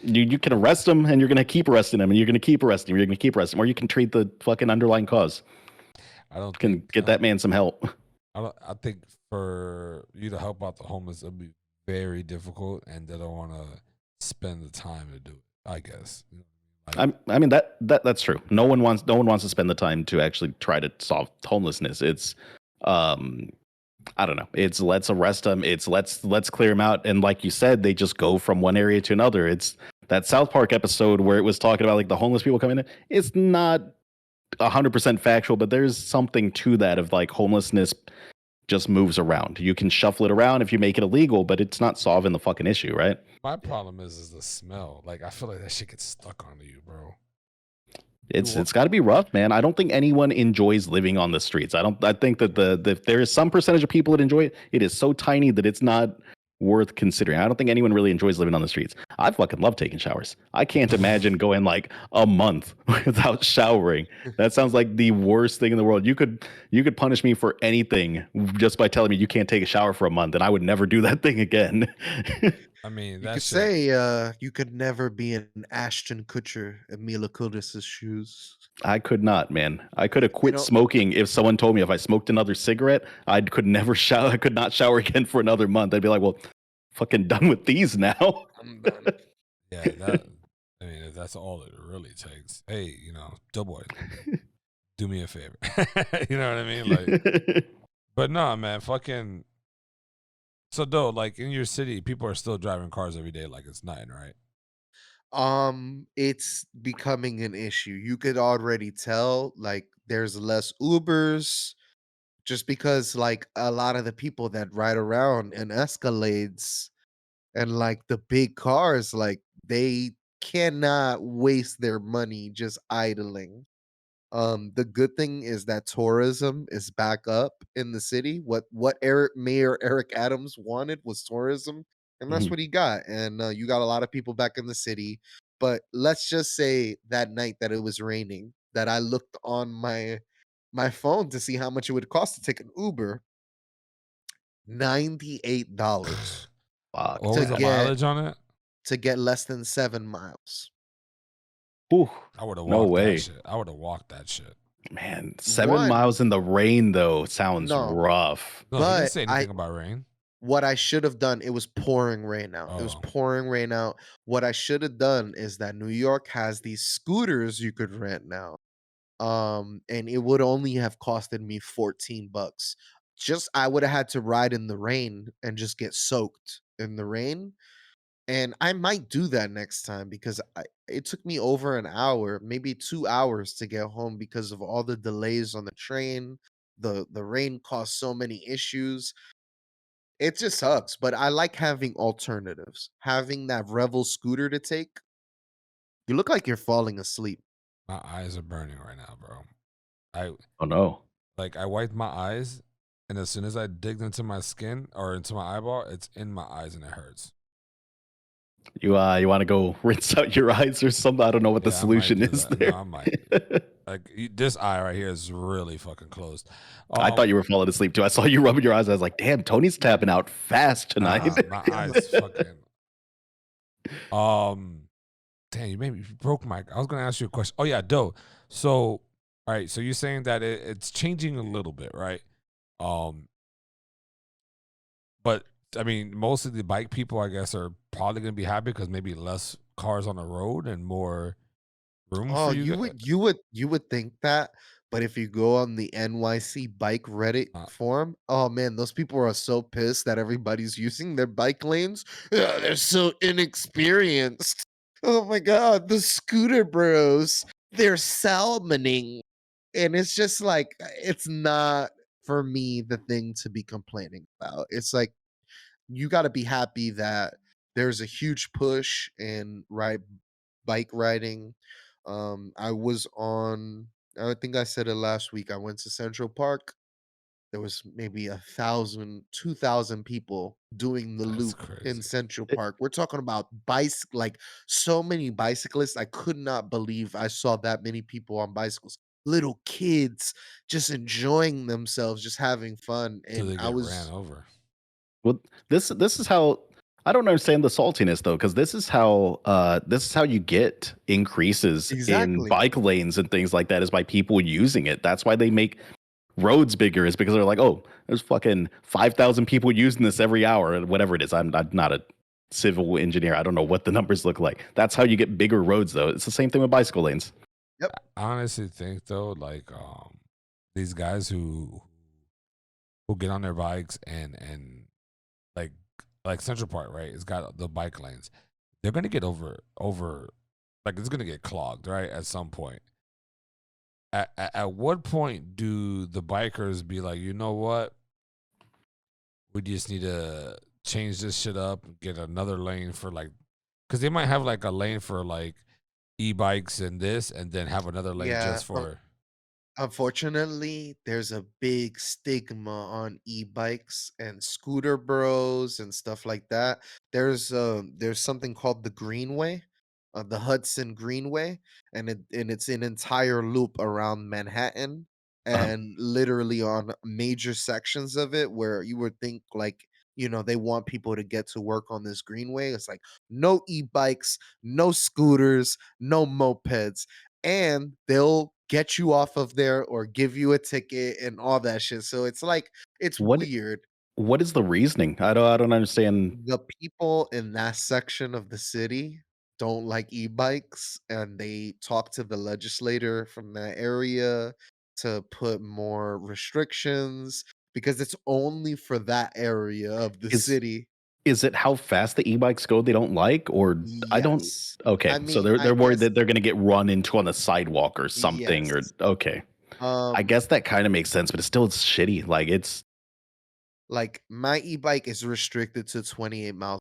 You can arrest them, and you're gonna keep arresting them, and you're gonna keep arresting them, you're gonna keep arresting them, or you can treat the fucking underlying cause. I don't Can think, get that man some help. I think for you to help out the homeless, it'll be very difficult, and they don't want to spend the time to do it. I guess. I mean that's true. No one wants to spend the time to actually try to solve homelessness. It's I don't know. It's let's arrest them. It's let's clear them out. And like you said, they just go from one area to another. It's that South Park episode where it was talking about like the homeless people coming in. It's not 100% factual, but there's something to that of like homelessness just moves around. You can shuffle it around if you make it illegal, but it's not solving the fucking issue, right? My problem is the smell. Like I feel like that shit gets stuck onto you, bro. It's got to be rough, man. I don't think anyone enjoys living on the streets. I think that if there is some percentage of people that enjoy it, it is so tiny that it's not worth considering. I don't think anyone really enjoys living on the streets. I fucking love taking showers. I can't imagine going like a month without showering. That sounds like the worst thing in the world. You could punish me for anything just by telling me you can't take a shower for a month, and I would never do that thing again. I mean, You that could shit. say you could never be in Ashton Kutcher and Mila Kunis's shoes. I could not, man. I could have You quit know, smoking if someone told me if I smoked another cigarette, I could never shower. I could not shower again for another month. I'd be like, well, fucking done with these now. I'm done. Yeah, that. I mean, if that's all it really takes. Hey, Doughboy, do me a favor. You know what I mean? Like, but no, man, fucking. So, though, like in your city, people are still driving cars every day like it's nothing, right? It's becoming an issue. You could already tell, like, there's less Ubers just because, like, a lot of the people that ride around in Escalades and like the big cars, like, they cannot waste their money just idling. The good thing is that tourism is back up in the city. What Mayor Eric Adams wanted was tourism, and that's Mhm. what he got. And you got a lot of people back in the city. But let's just say that night that it was raining, that I looked on my phone to see how much it would cost to take an Uber. $98 Fuck What to was the that. get mileage on it? less than 7 miles. Whew, I would have no walked that way. shit. I would have walked that shit. Man, 7 One, miles in the rain though sounds no, rough. No, he didn't but say anything about rain. what I should have done, it was pouring rain out. It was Oh, pouring rain out. What I should have done is that New York has these scooters you could rent now. And it would only have costed me 14 bucks. Just I would have had to ride in the rain and just get soaked in the rain. And I might do that next time because it took me over an hour, maybe 2 hours to get home because of all the delays on the train. The rain caused so many issues. It just sucks, but I like having alternatives. Having that Revel scooter to take, you look like you're falling asleep. my eyes are burning right now, bro. I Oh no. I wiped my eyes, and as soon as I digged into my skin or into my eyeball, it's in my eyes and it hurts. You want to go rinse out your eyes or something? I don't know what the Yeah, I might solution do is that. No, there. I might. This eye right here is really fucking closed. I thought you were falling asleep too. I saw you rubbing your eyes. I was like, damn, Tony's tapping out fast tonight. Nah, my eyes fucking. Damn, you broke my. I was gonna ask you a question. Oh yeah, Doe. So, all right. So you're saying that it's changing a little bit, right? Um, but I mean, most of the bike people, I guess, are probably gonna be happy because maybe less cars on the road and more room Oh, for you. you would think that, but if you go on the NYC bike Reddit forum, oh man, those people are so pissed that everybody's using their bike lanes. Yeah, they're so inexperienced. Oh my god, the scooter bros, they're salmoning. And it's just like it's not for me the thing to be complaining about. It's like you got to be happy that there's a huge push in bike riding. I was on, I think I said it last week. I went to Central Park. There was maybe 1,000, 2,000 people doing the That's loop in crazy. Central Park. We're talking about like so many bicyclists. I could not believe I saw that many people on bicycles. Little kids just enjoying themselves, just having fun. Till And they I get ran was Well, this is how I don't understand the saltiness though, because this is how you get increases in exactly. bike lanes and things like that is by people using it. That's why they make roads bigger, is because they're like, oh, there's fucking 5,000 people using this every hour, or whatever it is. I'm not a civil engineer. I don't know what the numbers look like. That's how you get bigger roads though. It's the same thing with bicycle lanes. Yep. I honestly think though, these guys who get on their bikes and like Central Park, right? It's got the bike lanes. They're gonna get over like it's gonna get clogged, right? At some point. At what point do the bikers be like, you know what? We just need to change this shit up and get another lane for like, because they might have like a lane for like e-bikes and this, and then have another lane Yeah, just for. unfortunately, there's a big stigma on e-bikes and scooter bros and stuff like that. There's something called the Greenway, the Hudson Greenway, and it's an entire loop around Manhattan Uh, and literally on major sections of it where you would think like, they want people to get to work on this greenway. It's like no e-bikes, no scooters, no mopeds, and they'll get you off of there or give you a ticket and all that shit. So it's like it's what weird. what is the reasoning? I don't understand. The people in that section of the city don't like e-bikes and they talk to the legislator from that area to put more restrictions because it's only for that area of the Is city. is it how fast the e-bikes go they don't like, or I don't. Yes. Okay, I so mean, they're I worried guess that they're gonna get run into on the sidewalk or something, or yes. okay. I Um guess that kinda makes sense, but it's shitty. Like, it's like my e-bike is restricted to 28 miles.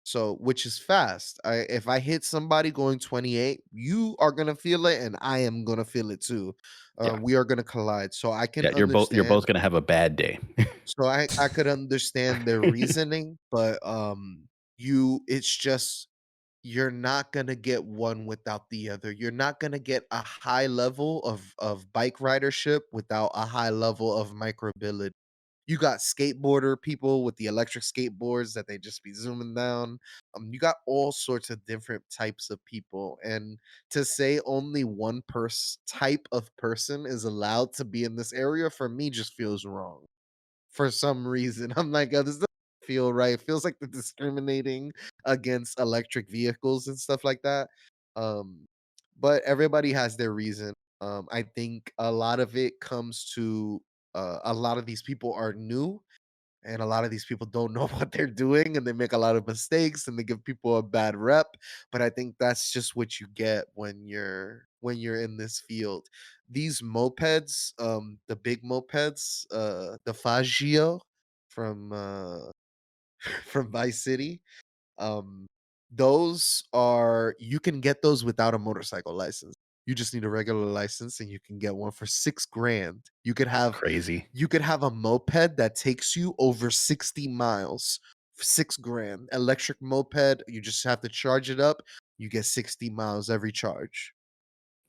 So, which is fast. If I hit somebody going 28, you are gonna feel it, and I am gonna feel it too. yeah. We are gonna collide. So I can Yeah, you're both understand. gonna have a bad day. So I could understand their reasoning, but it's just you're not gonna get one without the other. You're not gonna get a high level of bike ridership without a high level of microbility. You got skateboarder people with the electric skateboards that they just be zooming down. You got all sorts of different types of people, and to say only one type of person is allowed to be in this area for me just feels wrong for some reason. I'm like, "Oh, this doesn't feel right." It feels like they're discriminating against electric vehicles and stuff like that. Um, but everybody has their reason. I think a lot of it comes to a lot of these people are new and a lot of these people don't know what they're doing and they make a lot of mistakes and they give people a bad rep, but I think that's just what you get when you're in this field. These mopeds, the big mopeds, the Faggio from from Vice City, um, those are you can get those without a motorcycle license. You just need a regular license and you can get one for 6 grand. Crazy. You could have a moped that takes you over 60 miles, 6 grand. Electric moped, you just have to charge it up. You get 60 miles every charge.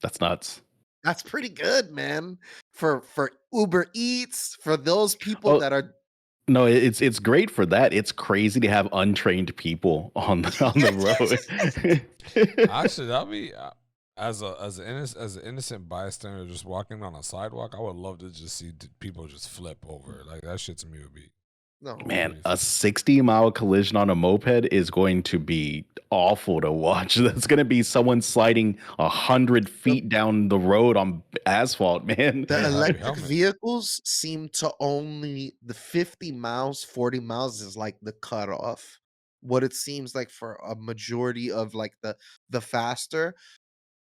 That's nuts. That's pretty good, man. For Uber Eats, for those people Oh, that are no, it's great for that. It's crazy to have untrained people on the road. Actually, that'd be as an innocent bystander just walking on a sidewalk. I would love to just see people just flip over. Like that shit to me would be no. Man, pretty a fun. 60-mile collision on a moped is going to be awful to watch. That's going to be someone sliding 100 The feet down the road on asphalt, man. the Better have your electric helmet. vehicles seem to only the 50 miles, 40 miles is like the cutoff. What it seems like for a majority of like the faster.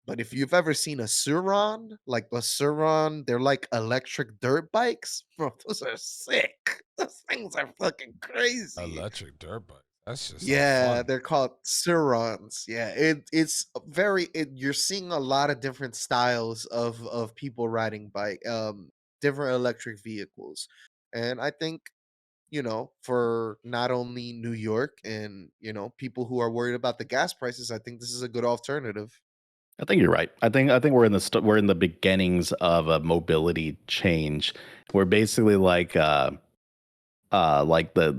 But if you've ever seen a Suron, like the Suron, they're like electric dirt bikes. Bro, those are sick. Those things are fucking crazy. Electric dirt bike. That shit sound Yeah, fun. they're called Surons. Yeah, you're seeing a lot of different styles of people riding bike, different electric vehicles. And I think, for not only New York and, people who are worried about the gas prices, I think this is a good alternative. I think you're right. I think we're in the beginnings of a mobility change. We're basically like the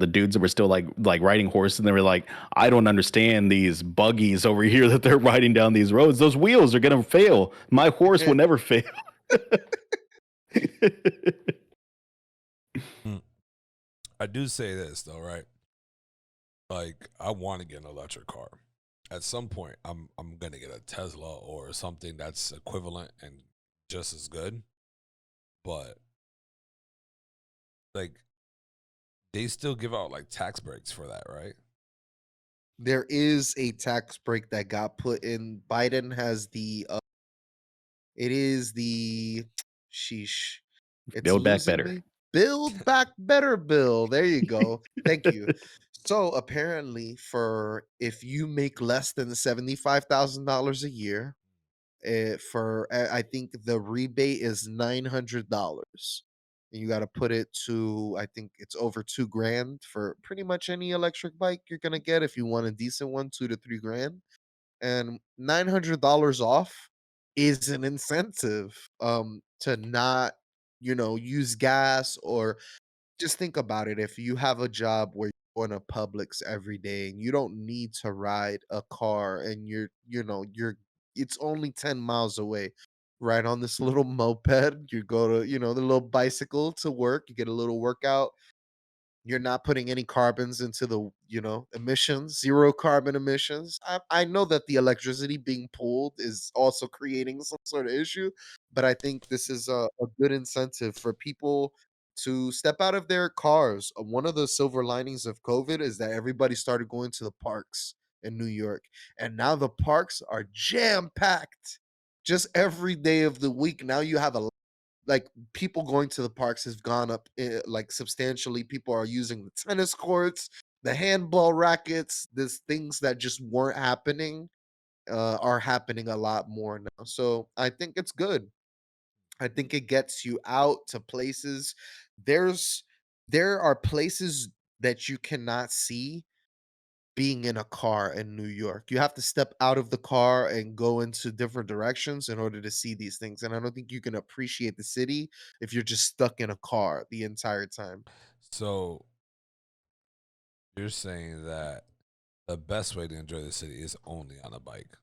dudes that were still like riding horses, and they were like, I don't understand these buggies over here that they're riding down these roads. Those wheels are gonna fail. My horse will never fail. Mm. I do say this though, right? Like I want to get an electric car. At some point, I'm gonna get a Tesla or something that's equivalent and just as good. But like they still give out like tax breaks for that, right? There is a tax break that got put in. Biden has it is the sheesh. It's Build back losing better. me. Build Back Better bill. There you go. Thank you. So apparently, for if you make less than $75,000 a year, I think the rebate is $900. And you got to put it to, I think it's over 2 grand for pretty much any electric bike you're gonna get. If you want a decent one, 2 to 3 grand, and $900 off is an incentive to not, use gas. Or just think about it. If you have a job where you're going to Publix every day and you don't need to ride a car, and you're it's only 10 miles away, right, on this little moped, you go to, the little bicycle to work, you get a little workout. You're not putting any carbons into the, emissions, zero carbon emissions. I know that the electricity being pulled is also creating some sort of issue, but I think this is a good incentive for people to step out of their cars. One of the silver linings of COVID is that everybody started going to the parks in New York, and now the parks are jam packed just every day of the week. Now you have a like people going to the parks has gone up like substantially. People are using the tennis courts, the handball rackets. There's things that just weren't happening are happening a lot more now. So I think it's good. I think it gets you out to places. There's there are places that you cannot see being in a car in New York. You have to step out of the car and go into different directions in order to see these things. And I don't think you can appreciate the city if you're just stuck in a car the entire time. So you're saying that the best way to enjoy the city is only on a bike.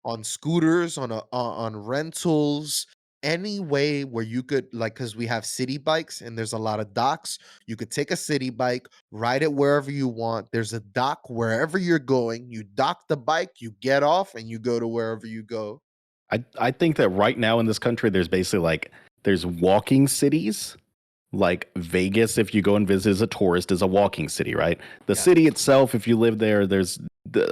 On scooters, on rentals, any way where you could, like, because we have city bikes and there's a lot of docks. You could take a city bike, ride it wherever you want. There's a dock wherever you're going. You dock the bike, you get off, and you go to wherever you go. I think that right now in this country, there's basically like there's walking cities. Like Vegas, if you go and visit as a tourist, is a walking city, right? The Yeah. city itself, if you live there,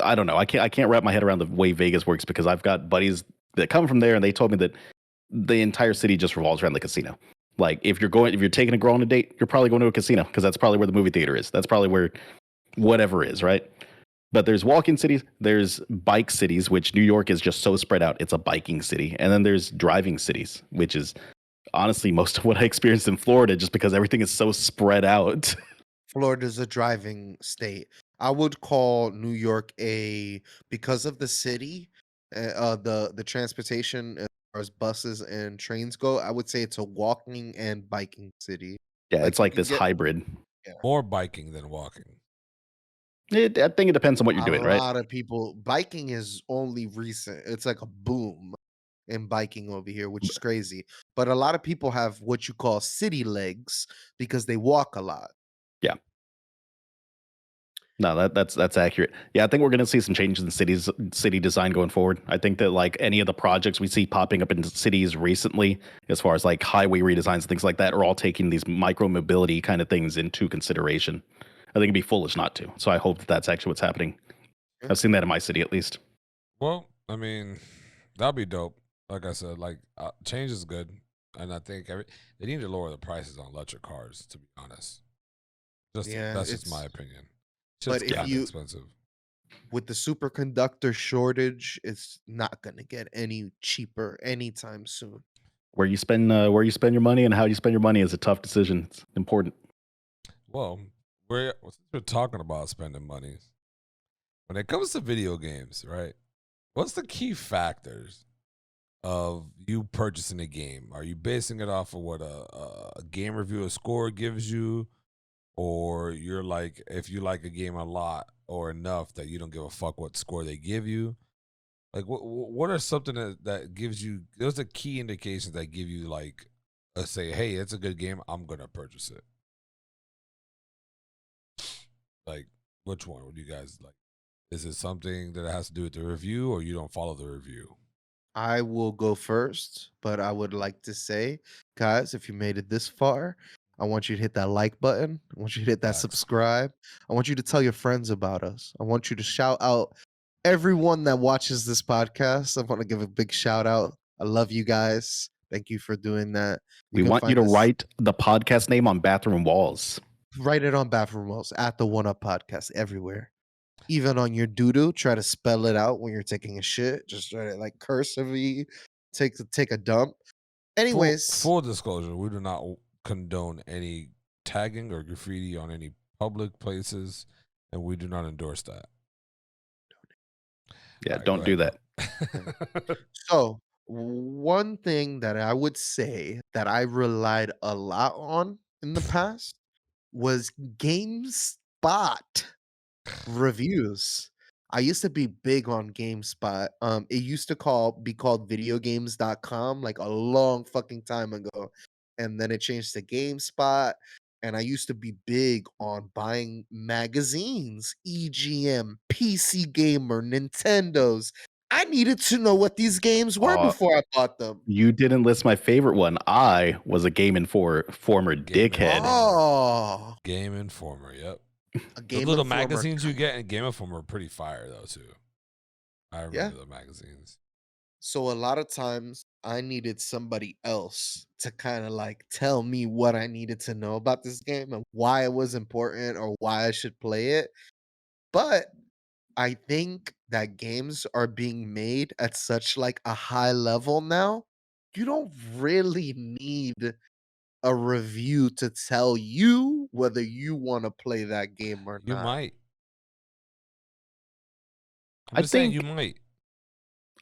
I don't know. I can't wrap my head around the way Vegas works because I've got buddies that come from there and they told me that the entire city just revolves around the casino. Like if you're taking a girl on a date, you're probably going to a casino because that's probably where the movie theater is. That's probably where whatever is, right? But there's walking cities, there's bike cities, which New York is just so spread out. It's a biking city. And then there's driving cities, which is honestly most of what I experienced in Florida just because everything is so spread out. Florida's a driving state. I would call New York because of the city, the transportation as far as buses and trains go. I would say it's a walking and biking city. Yeah, it's Like you like could this get, hybrid. yeah, More biking than walking. I think it depends on what you're a doing, right? lot of people. Biking is only recent. It's like a boom in biking over here, which is crazy. But a lot of people have what you call city legs because they walk a lot. Yeah. No, that's accurate. Yeah, I think we're going to see some changes in city design going forward. I think that like any of the projects we see popping up in cities recently, as far as like highway redesigns and things like that, are all taking these micro mobility kind of things into consideration. I think it'd be foolish not to. So I hope that that's actually what's happening. Yeah. I've seen that in my city at least. Well, I mean, that'd be dope. Like I said, like change is good, and I think they need to lower the prices on electric cars. To be honest, Yeah, that's just my opinion. but Shit's if kind of you expensive. with the superconductor shortage, it's not gonna get any cheaper anytime soon. Where you spend your money and how you spend your money is a tough decision. It's important. Well, since we're talking about spending money, when it comes to video games, right? What's the key factors of you purchasing a game? Are you basing it off of what a game reviewer score gives you? Or you're like, if you like a game a lot or enough that you don't give a fuck what score they give you? Like, what are something that gives you, those are key indications that give you, like, say, hey, it's a good game, I'm going to purchase it? Like, which one would you guys like? Is it something that has to do with the review or you don't follow the review? I will go first, but I would like to say, guys, if you made it this far, I want you to hit that like button. I want you to hit that Facts. subscribe. I want you to tell your friends about us. I want you to shout out everyone that watches this podcast. I want to give a big shout out. I love you guys. Thank you for doing that. We can want you find to us- write the podcast name on bathroom walls. write it on bathroom walls at the One Up Podcast everywhere. Even on your doo-doo, try to spell it out when you're taking a shit. Just try to like cursively take a dump. Anyways, Full disclosure, we do not condone any tagging or graffiti on any public places, and we do not endorse that. Yeah, All right, don't do that. so one thing that I would say that I relied a lot on in the past was GameSpot reviews. I used to be big on GameSpot. It used to be called videogames.com like a long fucking time ago. And then it changed to GameSpot. And I used to be big on buying magazines, EGM, PC Gamer, Nintendos. I needed to know what these games were Uh, before I bought them. you didn't list my favorite one. I was a Game Informer Game dickhead. Informer. Oh, Game Informer, yep. a The Game little Informer. magazines you get in Game Informer are pretty fire though too. I Yeah. remember the magazines. So a lot of times I needed somebody else to kind of like tell me what I needed to know about this game and why it was important or why I should play it. But I think that games are being made at such like a high level now. You don't really need a review to tell you whether you want to play that game or You not. might. I'm I just saying you think might.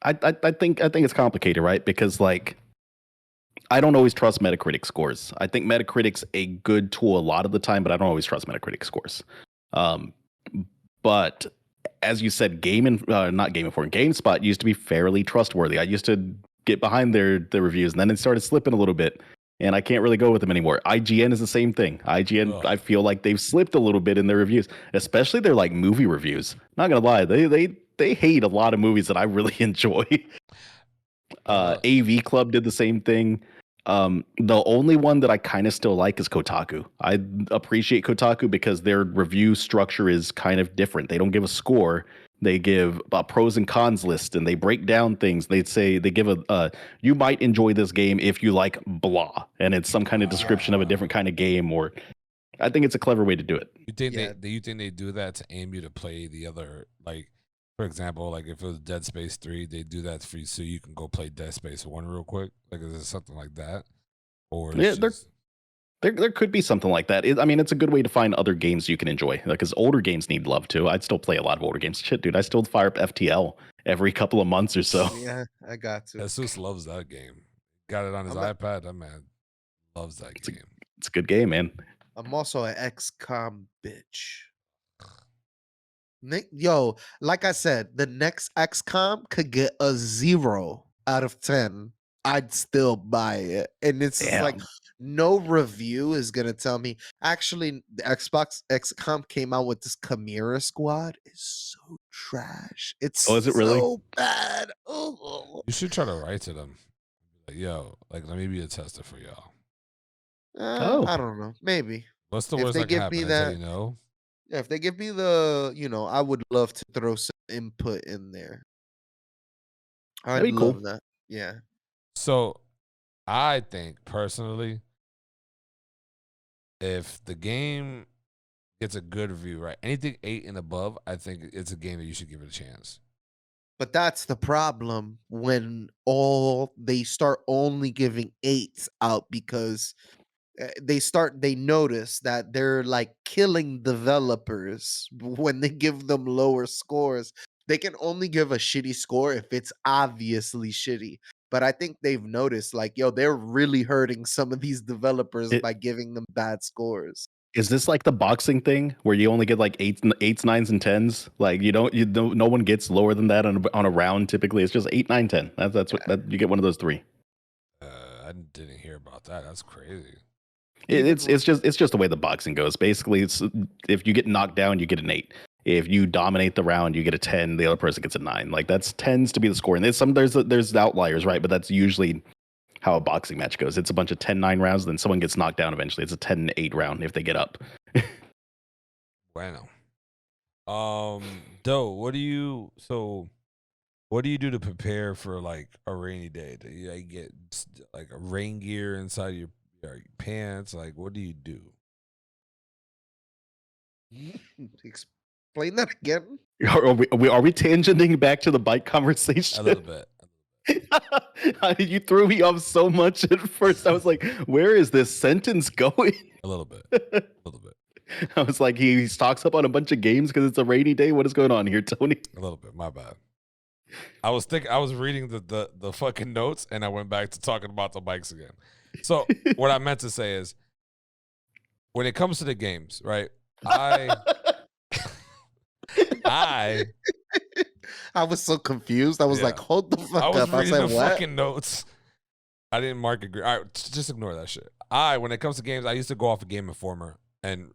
I think it's complicated, right? Because like I don't always trust Metacritic scores. I think Metacritic's a good tool a lot of the time, but I don't always trust Metacritic scores. Um, but as you said, not Game Informer, GameSpot used to be fairly trustworthy. I used to get behind their reviews, and then it started slipping a little bit, and I can't really go with them anymore. IGN is the same thing. IGN, Ugh. I feel like they've slipped a little bit in their reviews, especially their like movie reviews. Not gonna lie, they hate a lot of movies that I really enjoy. AV Club did the same thing. The only one that I kind of still like is Kotaku. I appreciate Kotaku because their review structure is kind of different. They don't give a score. They give a pros and cons list and they break down things. They say they give you might enjoy this game if you like blah, and it's some kind of description of a different kind of game. Or I think it's a clever way to do it. You think Yeah. you think they do that to aim you to play the other, like, for example, like if it was Dead Space 3, they do that for you so you can go play Dead Space 1 real quick? Like, is it something like that? Or it's Yeah, just there could be something like that. I mean, it's a good way to find other games you can enjoy. Because older games need love too. I'd still play a lot of older games. Shit, dude, I still fire up FTL every couple of months or so. Yeah, I got to. Jesus loves that game. Got it on his I'm a- iPad. That man loves that game. It's a good game, man. I'm also an XCOM bitch. Yo, like I said, the next XCOM could get a 0 out of 10. I'd still buy it. And it's just like Damn. no review is gonna tell me. Actually, the Xbox XCOM came out with this Chimera Squad. It's so trash. It's Oh, is it really? so bad. Oh. You should try to write to them. Like, yo, like, let me be a tester for y'all. Oh. I don't know. Maybe. What's the If worst they that can give me happen? I tell that, you no. yeah, if they give me the, I would love to throw some input in there. I'd That'd be cool. love that. Yeah. So, I think personally, if the game gets a good review, right, anything 8 and above, I think it's a game that you should give it a chance. But that's the problem when they start only giving 8s out because they notice that they're like killing developers when they give them lower scores. They can only give a shitty score if it's obviously shitty. But I think they've noticed like, yo, they're really hurting some of these developers It, by giving them bad scores. is this like the boxing thing where you only get like eights, nines, and tens? Like no one gets lower than that on a round. Typically, it's just 8, 9, 10. That's what you get one of those 3. I didn't hear about that. That's crazy. It's just the way the boxing goes. Basically, it's if you get knocked down, you get an 8. If you dominate the round, you get a 10. The other person gets a 9. Like that's tends to be the score. And there's outliers, right? But that's usually how a boxing match goes. It's a bunch of 10-9 rounds, then someone gets knocked down eventually. It's a 10-8 round if they get up. Bueno. Doe, what do you do to prepare for like a rainy day? Do you like, get like a rain gear inside your pants? Like, what do you do? Explain that again. Are we tangenting back to the bike conversation? A little bit. You threw me off so much at first. I was like, where is this sentence going? A little bit. A little bit. I was like, he stocks up on a bunch of games because it's a rainy day. What is going on here, Tony? A little bit. My bad. I was reading the fucking notes, and I went back to talking about the bikes again. So what I meant to say is, when it comes to the games, right? I was so confused. I was like, hold the fuck I was up. reading I was the like, what? fucking notes. I didn't mark it. All right, just ignore that shit. When it comes to games, I used to go off of Game Informer and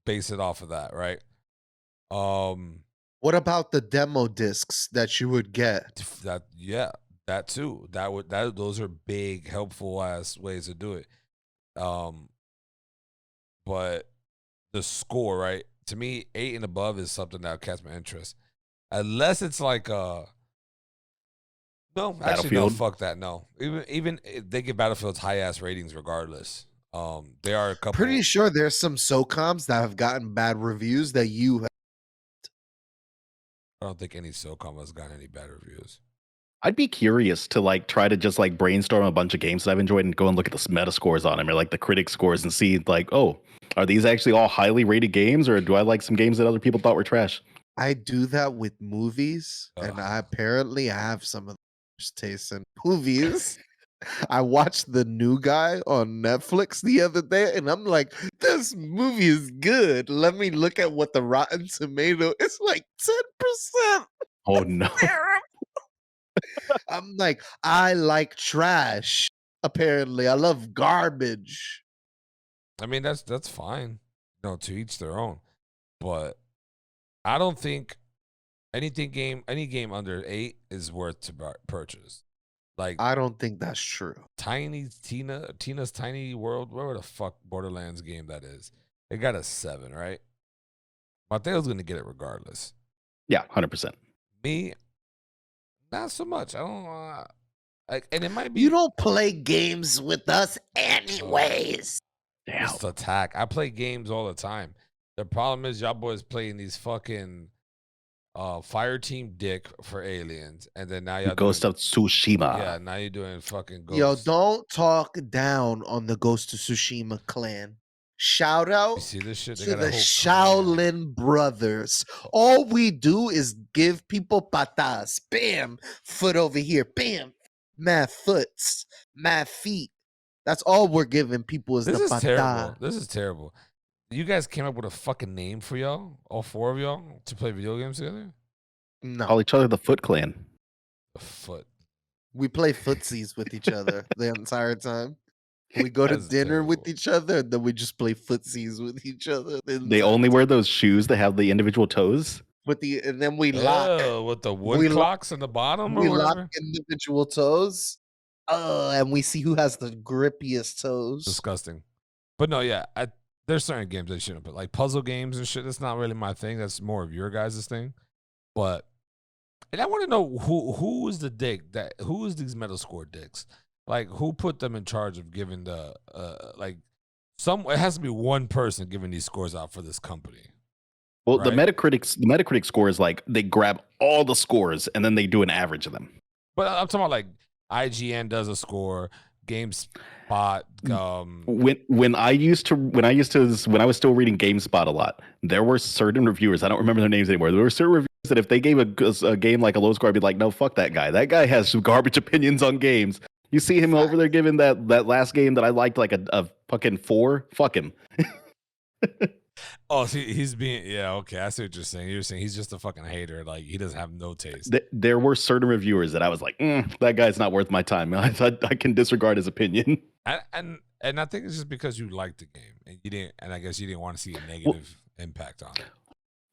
base it off of that, right? What about the demo discs that you would get? That too. Those are big, helpful ass ways to do it. But the score, right? To me, 8 and above is something that catch my interest. Unless it's like no, actually no, fuck that. No. Even they give Battlefield's high ass ratings regardless. There are a couple. Pretty sure there's some SOCOMs that have gotten bad reviews that you have. I don't think any SOCOM has gotten any bad reviews. I'd be curious to like try to just like brainstorm a bunch of games that I've enjoyed and go and look at the meta scores on them or like the critic scores and see like, oh, are these actually all highly rated games or do I like some games that other people thought were trash? I do that with movies, and I apparently have some of the worst taste in movies. I watched The New Guy on Netflix the other day, and I'm like, this movie is good. Let me look at what the Rotten Tomato is like 10%. Oh, no. I'm like, I like trash. Apparently, I love garbage. I mean, that's fine. To each their own. But I don't think any game under 8 is worth to purchase. Like, I don't think that's true. Tina's Tiny World, whatever the fuck Borderlands game that is, it got a 7, right? Mateo's gonna get it regardless. Yeah, 100%. Me, not so much. I don't like, and it might be you don't play games with us anyways. Just attack. I play games all the time. The problem is y'all boys playing these fucking Fire Team dick for Aliens, and then now y'all Ghost of Tsushima. Yeah, now you're doing fucking Ghost. Yo, don't talk down on the Ghost of Tsushima clan. Shout out to the Shaolin brothers. All we do is give people patas. Bam, foot over here. Bam, mad foots, mad feet. That's all we're giving people is the patas. Terrible. This is terrible. You guys came up with a fucking name for y'all, all 4 of y'all, to play video games together? No. Call each other the Foot Clan. The Foot. We play footsies with each other the entire time. We go to dinner with each other, and then we just play footsies with each other. They only wear those shoes that have the individual toes? And then we lock. With the wood clocks in the bottom or whatever? Lock individual toes. And we see who has the grippiest toes. Disgusting. But no, yeah, there's certain games I shouldn't put. Like puzzle games and shit, that's not really my thing. That's more of your guys' thing. And I want to know who is the dick who is these Metascore dicks? Like, who put them in charge of giving the it has to be one person giving these scores out for this company. Well, right? the Metacritic score is like they grab all the scores and then they do an average of them. But I'm talking about like IGN does a score, GameSpot. When I was still reading GameSpot a lot, there were certain reviewers. I don't remember their names anymore. There were certain reviewers that if they gave a game like a low score, I'd be like, no, fuck that guy. That guy has some garbage opinions on games. You see him over there giving that last game that I liked like a fucking 4. Fuck him. Oh, see, he's being okay. I see what you're saying. You're saying he's just a fucking hater. Like he doesn't have no taste. There were certain reviewers that I was like, that guy's not worth my time. I can disregard his opinion. And I think it's just because you liked the game and you didn't, and I guess you didn't want to see a negative impact on it.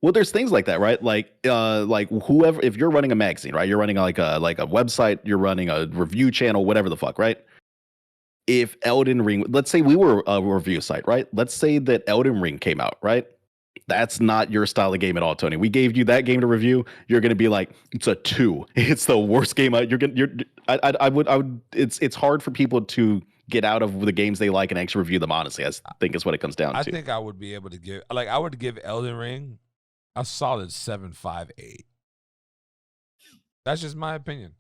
Well, there's things like that, right? Like whoever, if you're running a magazine, right? You're running like a website, you're running a review channel, whatever the fuck, right? If Elden Ring, let's say we were a review site, right? Let's say that Elden Ring came out, right? That's not your style of game at all, Tony. We gave you that game to review. You're going to be like, it's a 2. It's the worst game. It's hard for people to get out of the games they like and actually review them honestly. I think is what it comes down I to. think I would be able to give, like, I would give Elden Ring a solid 7.58. That's just my opinion.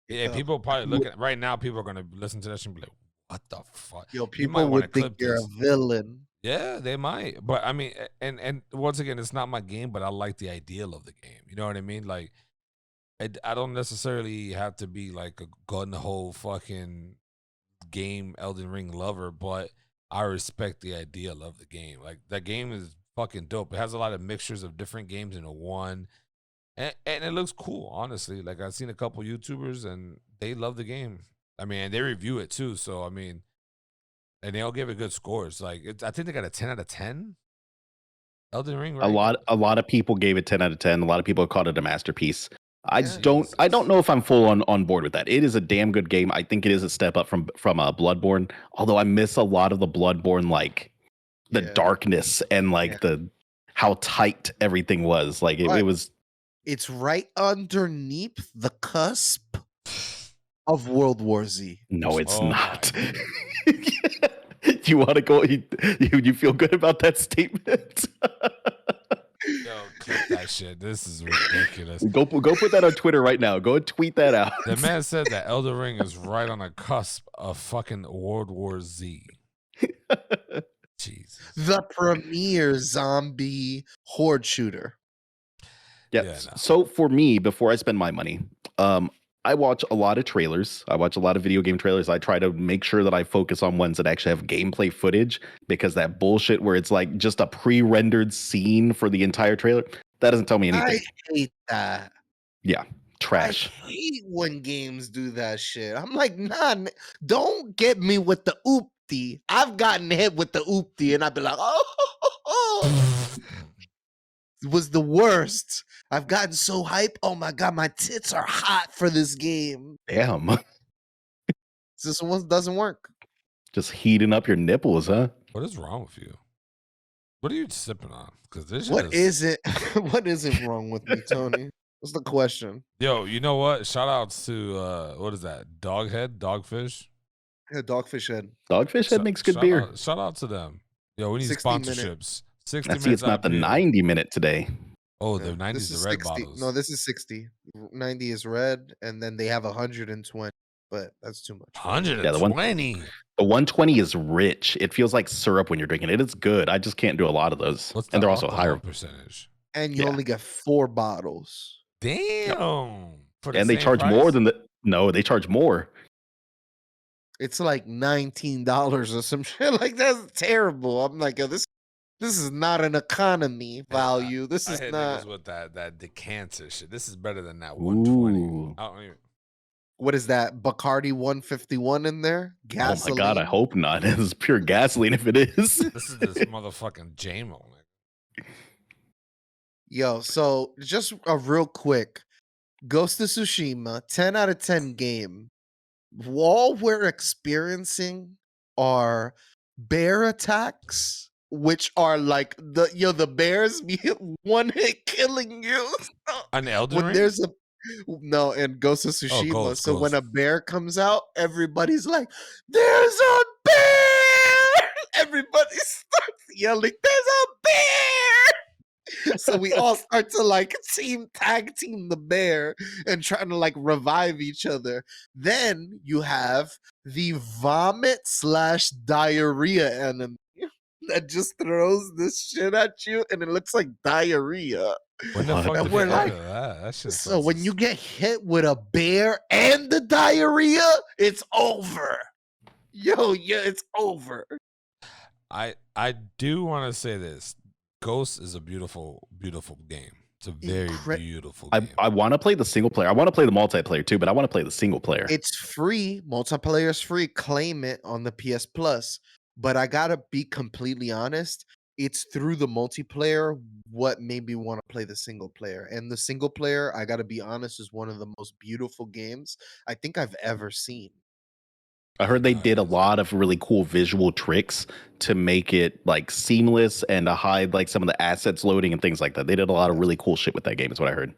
Yeah, people are probably looking right now. People are gonna listen to this and be like, "What the fuck?" Yo, You might people want to would think clip you're this. a villain. Yeah, they might. But I mean, and once again, it's not my game, but I like the ideal of the game. You know what I mean? Like, I don't necessarily have to be like a gun hole fucking game Elden Ring lover, but I respect the ideal of the game. Like, that game is fucking dope. It has a lot of mixtures of different games into one. And it looks cool, honestly. Like, I've seen a couple YouTubers and they love the game. I mean, and they review it too. So I mean, and they all give it good scores. Like, I think they got a 10 out of 10. Elden Ring, A right? lot of people gave it 10 out of 10. A lot of people called it a masterpiece. I Yeah. don't know if I'm full on board with that. It is a damn good game. I think it is a step up from Bloodborne. Although I miss a lot of the Bloodborne, like the darkness and like the how tight everything was. Like it was. It's right underneath the cusp of World War Z. No, it's Oh my not. You want to go? You feel good about that statement? Yo, clip that shit. This is ridiculous. Go put that on Twitter right now. Go and tweet that out. The man said that Elden Ring is right on the cusp of fucking World War Z. Jesus. The premier zombie horde shooter. Yeah. No. So for me, before I spend my money, I watch a lot of trailers. I watch a lot of video game trailers. I try to make sure that I focus on ones that actually have gameplay footage, because that bullshit where it's like just a pre-rendered scene for the entire trailer, that doesn't tell me anything. I hate that. Yeah. Trash. I hate when games do that shit. I'm like, nah, don't get me with the oopty. I've gotten hit with the oopty and I've been like, oh. It was the worst. I've gotten so hype. Oh my god, my tits are hot for this game. Damn. This one doesn't work. Just heating up your nipples, huh? What is wrong with you? What are you sipping on? Because this What is it? What isn't wrong with me, Tony? What's the question? Yo, you know what? Shout outs to what is that? Dogfish? Yeah, Dogfish Head. Dogfish Head makes good beer. Shout out to them. Yo, we need 60 minute. sponsorships. 60 I minutes. see it's not the 90-minute today. Oh, Yeah, the 90 is the red 60. bottles. No, this is 60. 90 is red, and then they have 120, but that's too much. 120. The 120 is rich. It feels like syrup when you're drinking it. It's good. I just can't do a lot of those. And they're also higher percentage. And you only get 4 bottles. Damn. And they charge more than no, they charge more. It's like $19 or some shit. Like, that's terrible. I'm like, yo, this is not an economy value. This is hit not. niggas with that decanter shit. This is better than that 120. I don't even. What is that? Bacardi 151 in there? Gasoline? Oh my god, I hope not. This is pure gasoline if it is. This is this motherfucking JMO. Yo, so just a real quick. Ghost of Tsushima, 10 out of 10 game. All we're experiencing are bear attacks, which are like the bears be one hit killing you. An Elden when Ring? There's a no in Ghost of Tsushima. When a bear comes out, everybody's like, "There's a bear!" Everybody starts yelling, "There's a bear!" So we all start to like tag team the bear and trying to like revive each other. Then you have the vomit / diarrhea enemy that just throws this shit at you and it looks like diarrhea. When the fuck And did we're they like, do that shit so when you get hit with a bear and the diarrhea, it's over. Yo, yeah, it's over. I do want to say this. Ghost is a beautiful, beautiful game. It's a very beautiful game. I want to play the single player. I want to play the multiplayer too, but I want to play the single player. It's free. Multiplayer is free. Claim it on the PS Plus. But I gotta be completely honest. It's through the multiplayer what made me want to play the single player. And the single player, I gotta be honest, is one of the most beautiful games I think I've ever seen. I heard they did a lot of really cool visual tricks to make it like seamless and to hide like some of the assets loading and things like that. They did a lot of really cool shit with that game, is what I heard.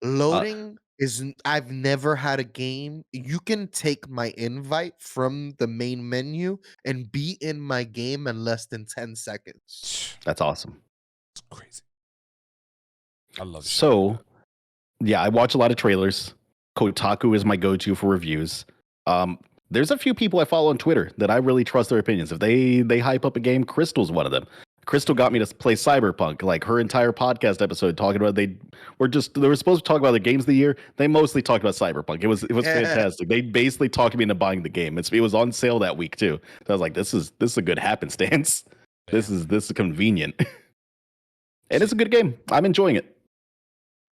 Loading I've never had a game. You can take my invite from the main menu and be in my game in less than 10 seconds. That's awesome. It's crazy. I love shit like So, that. yeah, I watch a lot of trailers. Kotaku is my go-to for reviews. Um, there's a few people I follow on Twitter that I really trust their opinions. If they hype up a game, Crystal's one of them. Crystal got me to play Cyberpunk. Like her entire podcast episode talking about they were supposed to talk about the games of the year. They mostly talked about Cyberpunk. It was fantastic. They basically talked me into buying the game. It was on sale that week too. So I was like, this is a good happenstance. This is convenient. And it's a good game. I'm enjoying it.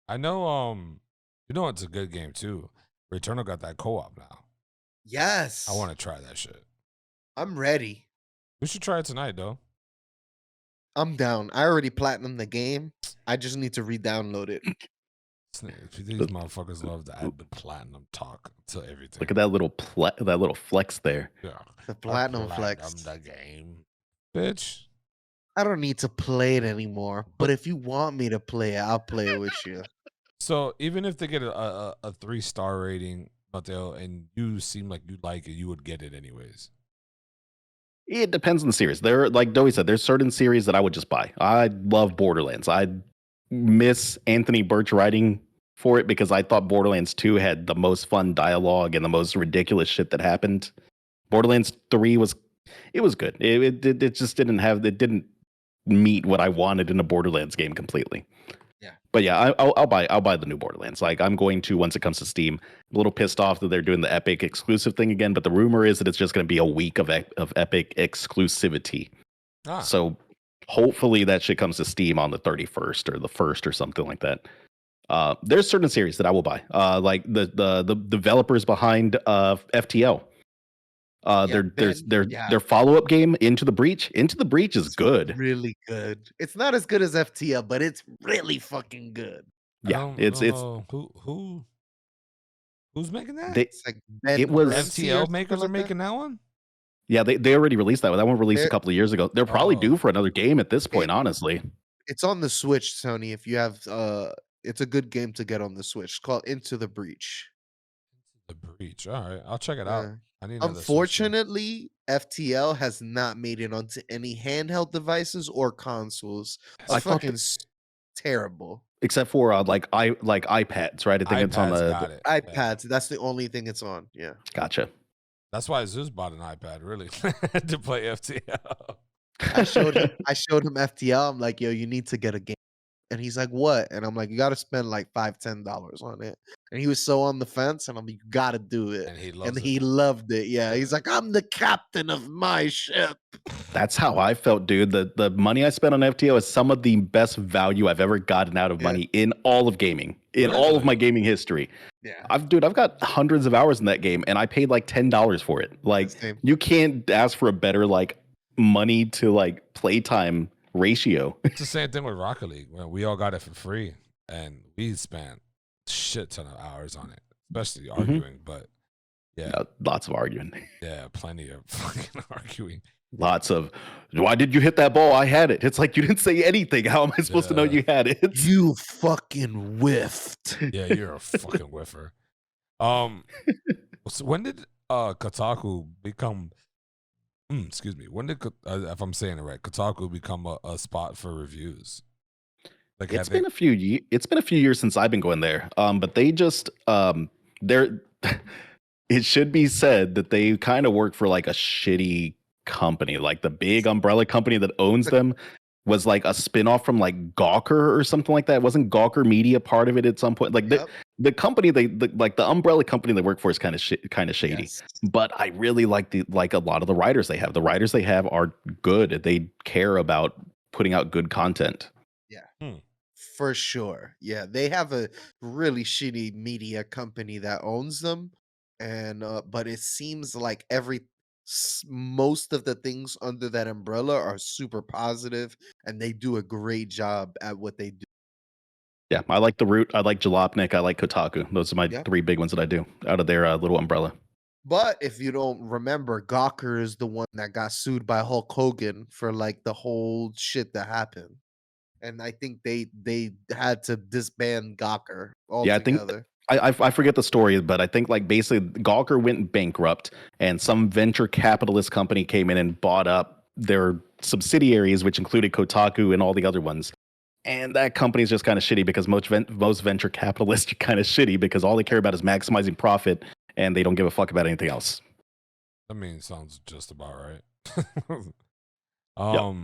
I know it's a good game too. Returnal got that co-op now. Yes. I want to try that shit. I'm ready. We should try it tonight though. I'm down. I already platinumed the game. I just need to re-download it. These motherfuckers love to add the platinum talk to everything. Look at that little flex there. Yeah. The platinum flex. The game. Bitch. I don't need to play it anymore. But if you want me to play it, I'll play it with you. So even if they get a 3-star rating, Mateo, and you seem like you like it, you would get it anyways. It depends on the series. There, like Doey said, there's certain series that I would just buy. I love Borderlands. I miss Anthony Birch writing for it because I thought Borderlands 2 had the most fun dialogue and the most ridiculous shit that happened. Borderlands 3 was good. It just didn't meet what I wanted in a Borderlands game completely. Yeah. But yeah, I'll buy the new Borderlands. Like I'm going to once it comes to Steam. A little pissed off that they're doing the Epic exclusive thing again, but the rumor is that it's just going to be a week of Epic exclusivity. So hopefully that shit comes to Steam on the 31st or the 1st or something like that. There's certain series that I will buy. Like the developers behind FTL. Their follow-up game, Into the Breach. Into the Breach is good. Really good. It's not as good as FTL, but it's really fucking good. Yeah, it's who's making that? It's like it was FTL makers are making that one. Yeah, they already released that one. That one released a couple of years ago. They're probably due for another game at this point, honestly. It's on the Switch, Sony. If you have it's a good game to get on the Switch. It's called Into the Breach. The Breach. All right, I'll check it out. I need Unfortunately, FTL has not made it onto any handheld devices or consoles. It's fucking terrible. Except for like iPads, right? I think it's on the iPads. That's the only thing it's on. Yeah. Gotcha. That's why Zeus bought an iPad, really, to play FTL. I showed him FTL. I'm like, yo, you need to get a game. And he's like, what? And I'm like, you got to spend like $5-10 on it. And he was so on the fence. And I'm like, you got to do it. And he loved it. Yeah. He's like, I'm the captain of my ship. That's how I felt, dude. The money I spent on FTL is some of the best value I've ever gotten out of money in all of gaming, all of my gaming history. Yeah. I've got hundreds of hours in that game and I paid like $10 for it. Like you can't ask for a better like money to like playtime ratio. It's the same thing with Rocket League. We all got it for free and we spent a shit ton of hours on it, especially arguing. But yeah, lots of arguing. Yeah, plenty of fucking arguing. Lots of, why did you hit that ball? I had it. It's like, you didn't say anything. How am I supposed to know you had it? You fucking whiffed. Yeah, you're a fucking whiffer. So when did Kotaku become, excuse me, when did, if I'm saying it right, Kotaku become a spot for reviews? Like it's been a few years since I've been going there. But they just, they're, it should be said that they kind of work for like a shitty company. Like the big umbrella company that owns them was like a spinoff from like Gawker or something like that. Wasn't Gawker Media part of it at some point? Like the company like the umbrella company they work for is kind of shady. Yes. But I really like a lot of the writers they have. The writers they have are good. They care about putting out good content. Yeah. For sure. Yeah, they have a really shitty media company that owns them, and but it seems like most of the things under that umbrella are super positive, and they do a great job at what they do. Yeah, I like The Root, I like Jalopnik, I like Kotaku. Those are my three big ones that I do out of their little umbrella. But if you don't remember, Gawker is the one that got sued by Hulk Hogan for like the whole shit that happened. And I think they had to disband Gawker altogether. I forget the story, but I think like basically Gawker went bankrupt, and some venture capitalist company came in and bought up their subsidiaries, which included Kotaku and all the other ones. And that company is just kind of shitty because most venture capitalists are kind of shitty because all they care about is maximizing profit and they don't give a fuck about anything else. I mean, sounds just about right. Yep.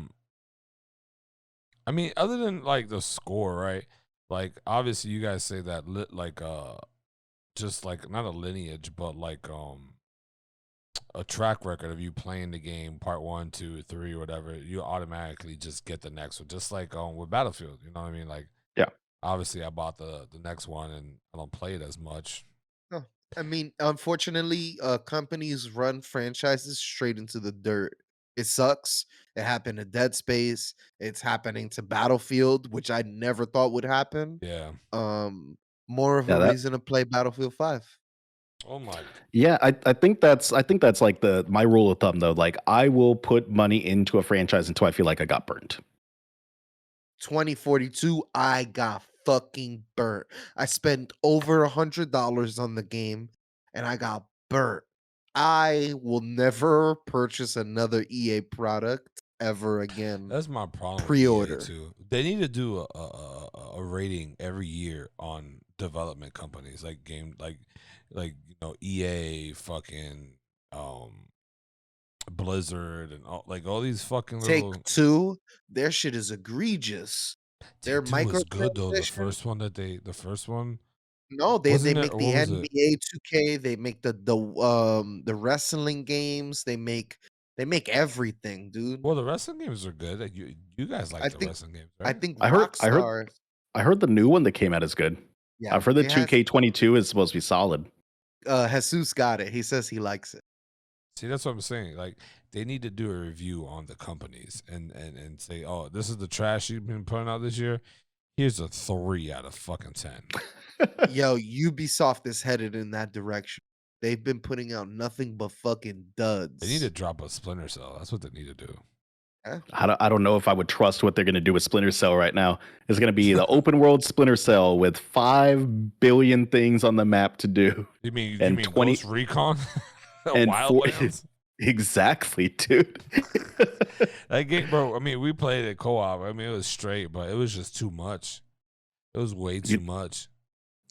I mean, other than like the score, right? Like obviously you guys say that just like not a lineage, but like a track record of you playing the game part 1, 2, 3, whatever, you automatically just get the next one. Just like with Battlefield, you know what I mean? Like Yeah. obviously I bought the next one and I don't play it as much. No, I mean, unfortunately, companies run franchises straight into the dirt. It sucks. It happened to Dead Space. It's happening to Battlefield, which I never thought would happen. Yeah. Um, More of a Yeah, that reason to play Battlefield 5. Oh my. yeah, I think that's like the my rule of thumb though. Like I will put money into a franchise until I feel like I got burned. 2042, I got fucking burnt. I spent over $100 on the game and I got burnt. I will never purchase another EA product ever again. That's my problem with EA Pre-order. too. They need to do a rating every year on development companies like EA, fucking um Blizzard, and all these fucking Take little. two, their shit is egregious. Their Take Two was good though. microtransaction. The first one No, they wasn't there. make the What was it? NBA 2K, they make the wrestling games, they make everything, dude. Well, the wrestling games are good. Like, you guys I like the think wrestling games, I right? think I heard I heard Rockstar, I heard the new one that came out is good. yeah, I've heard the it has 2K22 is supposed to be solid. Jesus got it. He says he likes it. See, that's what I'm saying. Like, they need to do a review on the companies and say, oh, this is the trash you've been putting out this year. Here's a 3 out of fucking 10. Yo, Ubisoft is headed in that direction. They've been putting out nothing but fucking They need to duds. drop a Splinter Cell. That's what they need to do. Yeah. I don't know if I would trust what they're going to do with Splinter Cell right now. It's going to be the open world Splinter Cell with 5 billion things on the map to do You and mean 20 Ghost Recon? and 4 Wildlands? exactly, dude. That game, bro. I mean, we played it co-op. I mean, it was straight, but it was just too much. It was way too you, much.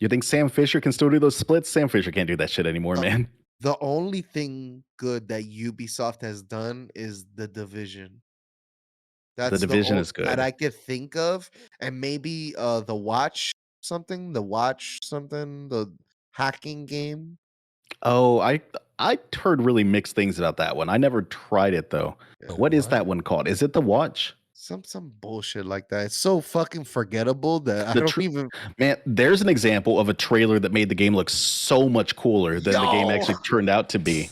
you think Sam Fisher can still do those splits? Sam Fisher can't do that shit anymore, The man. the only thing good that Ubisoft has done is The Division. The That's the Division only is that good. I could think of, and maybe, the Watch something, the hacking game. Oh, I heard really mixed things about that one. I never tried it though. The Yeah, What is what? that one called? Is it The Watch? some bullshit like that. It's so fucking forgettable that I The don't tr- even Man, there's an example of a trailer that made the game look so much cooler than the game Yo! actually turned out to be.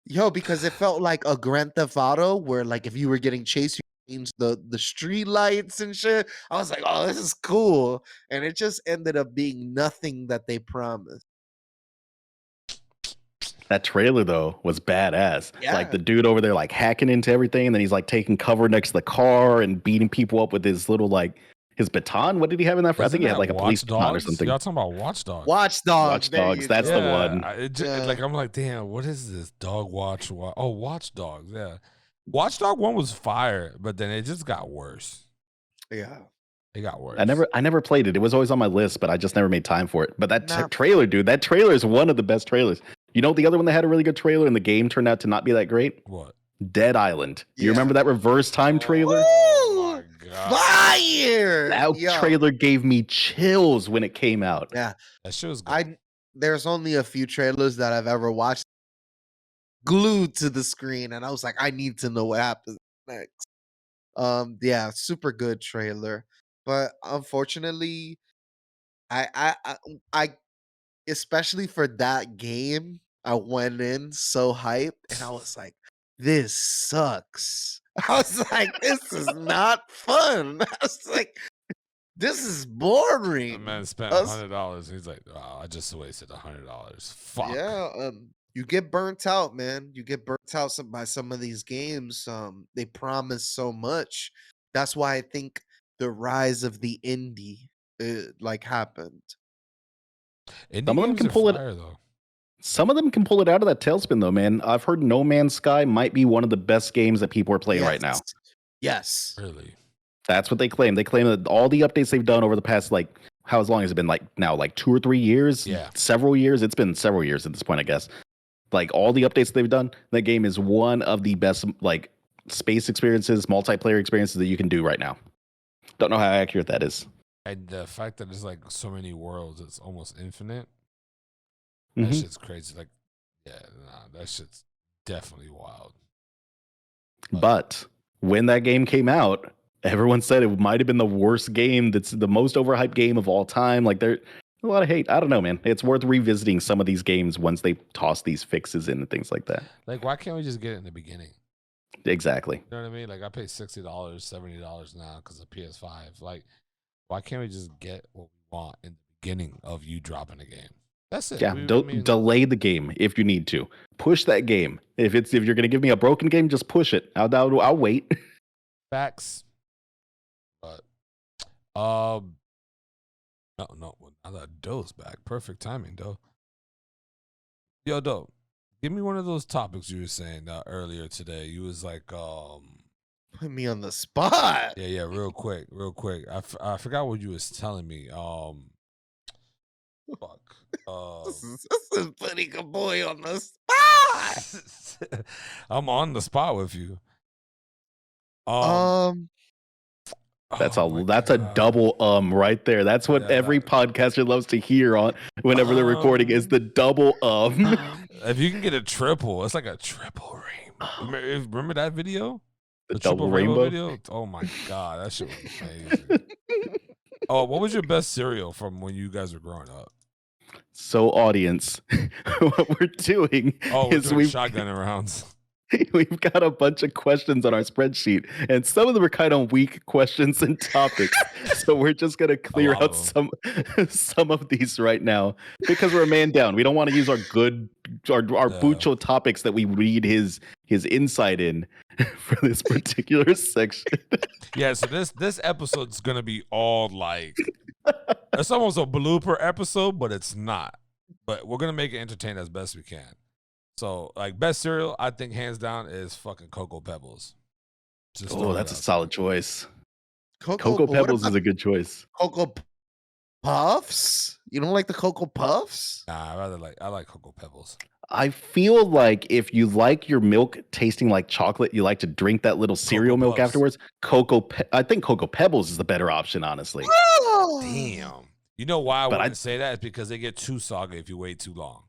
Yo, because it felt like a Grand Theft Auto where, like, if you were getting chased, you change the street lights and shit. I was like, "Oh, this is cool," and it just ended up being nothing that they promised. That trailer though was badass. Like Yeah. the dude over there like hacking into everything, and then he's like taking cover next to the car and beating people up with his little like his baton. What did he have in that? I Isn't think he had that like a police Watch baton or Dogs? something. Y'all talking about Watch Dogs? Watch Watch Dogs, there Dogs, you that's the go. one. Like I'm like, damn, what is this? Dog Watch? Oh, Watch Dogs. Yeah, Watch Dog 1 was fire, but then it just got worse. Yeah. It got worse. I never played it. It was always on my list, but I just never made time for it. But that Nah, trailer, dude, that trailer is one of the best trailers. You know, the other one that had a really good trailer and the game turned out to not be that great? What? Dead Island. Do you yeah. remember that reverse time trailer? Oh my Woo! god, Fire! That Yo. trailer gave me chills when it came out. Yeah. that shit was good. There's only a few trailers that I've ever watched glued to the screen, and I was like, I need to know what happens next. Yeah, super good trailer. But unfortunately, I especially for that game, I went in so hyped and I was like, this sucks. I was like, this is not fun. I was like, this is That boring. man spent I was- $100. He's like, oh, I just wasted $100. Fuck. yeah, you get burnt out, man. You get burnt out by some of these games. They promise so much. That's why I think the rise of the indie like happened. Indie Some of them games can are pull it. fire, though. Some of them can pull it out of that tailspin, though, man. I've heard No Man's Sky might be one of the best games that people are playing right now. Yes. Really? That's what they claim. They claim that all the updates they've done over the past, like, how long has it been? Like, now, like 2 or 3 years? Yeah. Several years? It's been several years at this point, I guess. Like, all the updates they've done, that game is one of the best, like, space experiences, multiplayer experiences that you can do right now. Don't know how accurate that is. And the fact that there's like so many worlds, it's almost infinite. Mhm. That shit's crazy. Like, yeah, nah, that shit's definitely wild. But when that game came out, everyone said it might have been the worst game. That's the most overhyped game of all time. Like, there's a lot of hate. I don't know, man. It's worth revisiting some of these games once they toss these fixes in and things like that. Like, why can't we just get it in the beginning? Exactly. You know what I mean? Like, I pay $60, $70 now because of PS5. Like, why can't we just get what we want in the beginning of you dropping a game? That's it. Yeah, delay the game if you need to. Push that game. If you're gonna give me a broken game, just push it. I'll wait. Facts. But no, I thought Doe's back. Perfect timing, Doe. Yo, Doe, give me one of those topics you were saying earlier today. You was like, Put me on the spot. yeah, real quick. I forgot what you was telling me. Fuck. This is putting a boy on the spot. I'm on the spot with you. That's oh that's a double right there. That's what every podcaster loves to hear on whenever they're recording is the double If you can get a triple, it's like a triple rainbow. Remember that video? The double rainbow video? Oh my god, that shit was amazing. Oh, what was your best cereal from when you guys were growing up? So, audience, what we're doing is we're shotgunning rounds. We've got a bunch of questions on our spreadsheet, and some of them are kind of weak questions and topics. So we're just gonna clear out some of these right now because we're a man down. We don't want to use our Pucho topics that we read his insight in for this particular section. Yeah, so this episode's gonna be all like it's almost a blooper episode, but it's not. But we're gonna make it entertaining as best we can. So, like, best cereal, I think hands down is fucking Cocoa Pebbles. That's a solid choice. Cocoa Pebbles is a good choice. Cocoa Puffs? You don't like the Cocoa Puffs? Nah, I like Cocoa Pebbles. I feel like if you like your milk tasting like chocolate, you like to drink that little cereal Cocoa milk Puffs. afterwards. I think Cocoa Pebbles is the better option, honestly. Oh. Damn. You know why I wouldn't say that? It's because they get too soggy if you wait too long.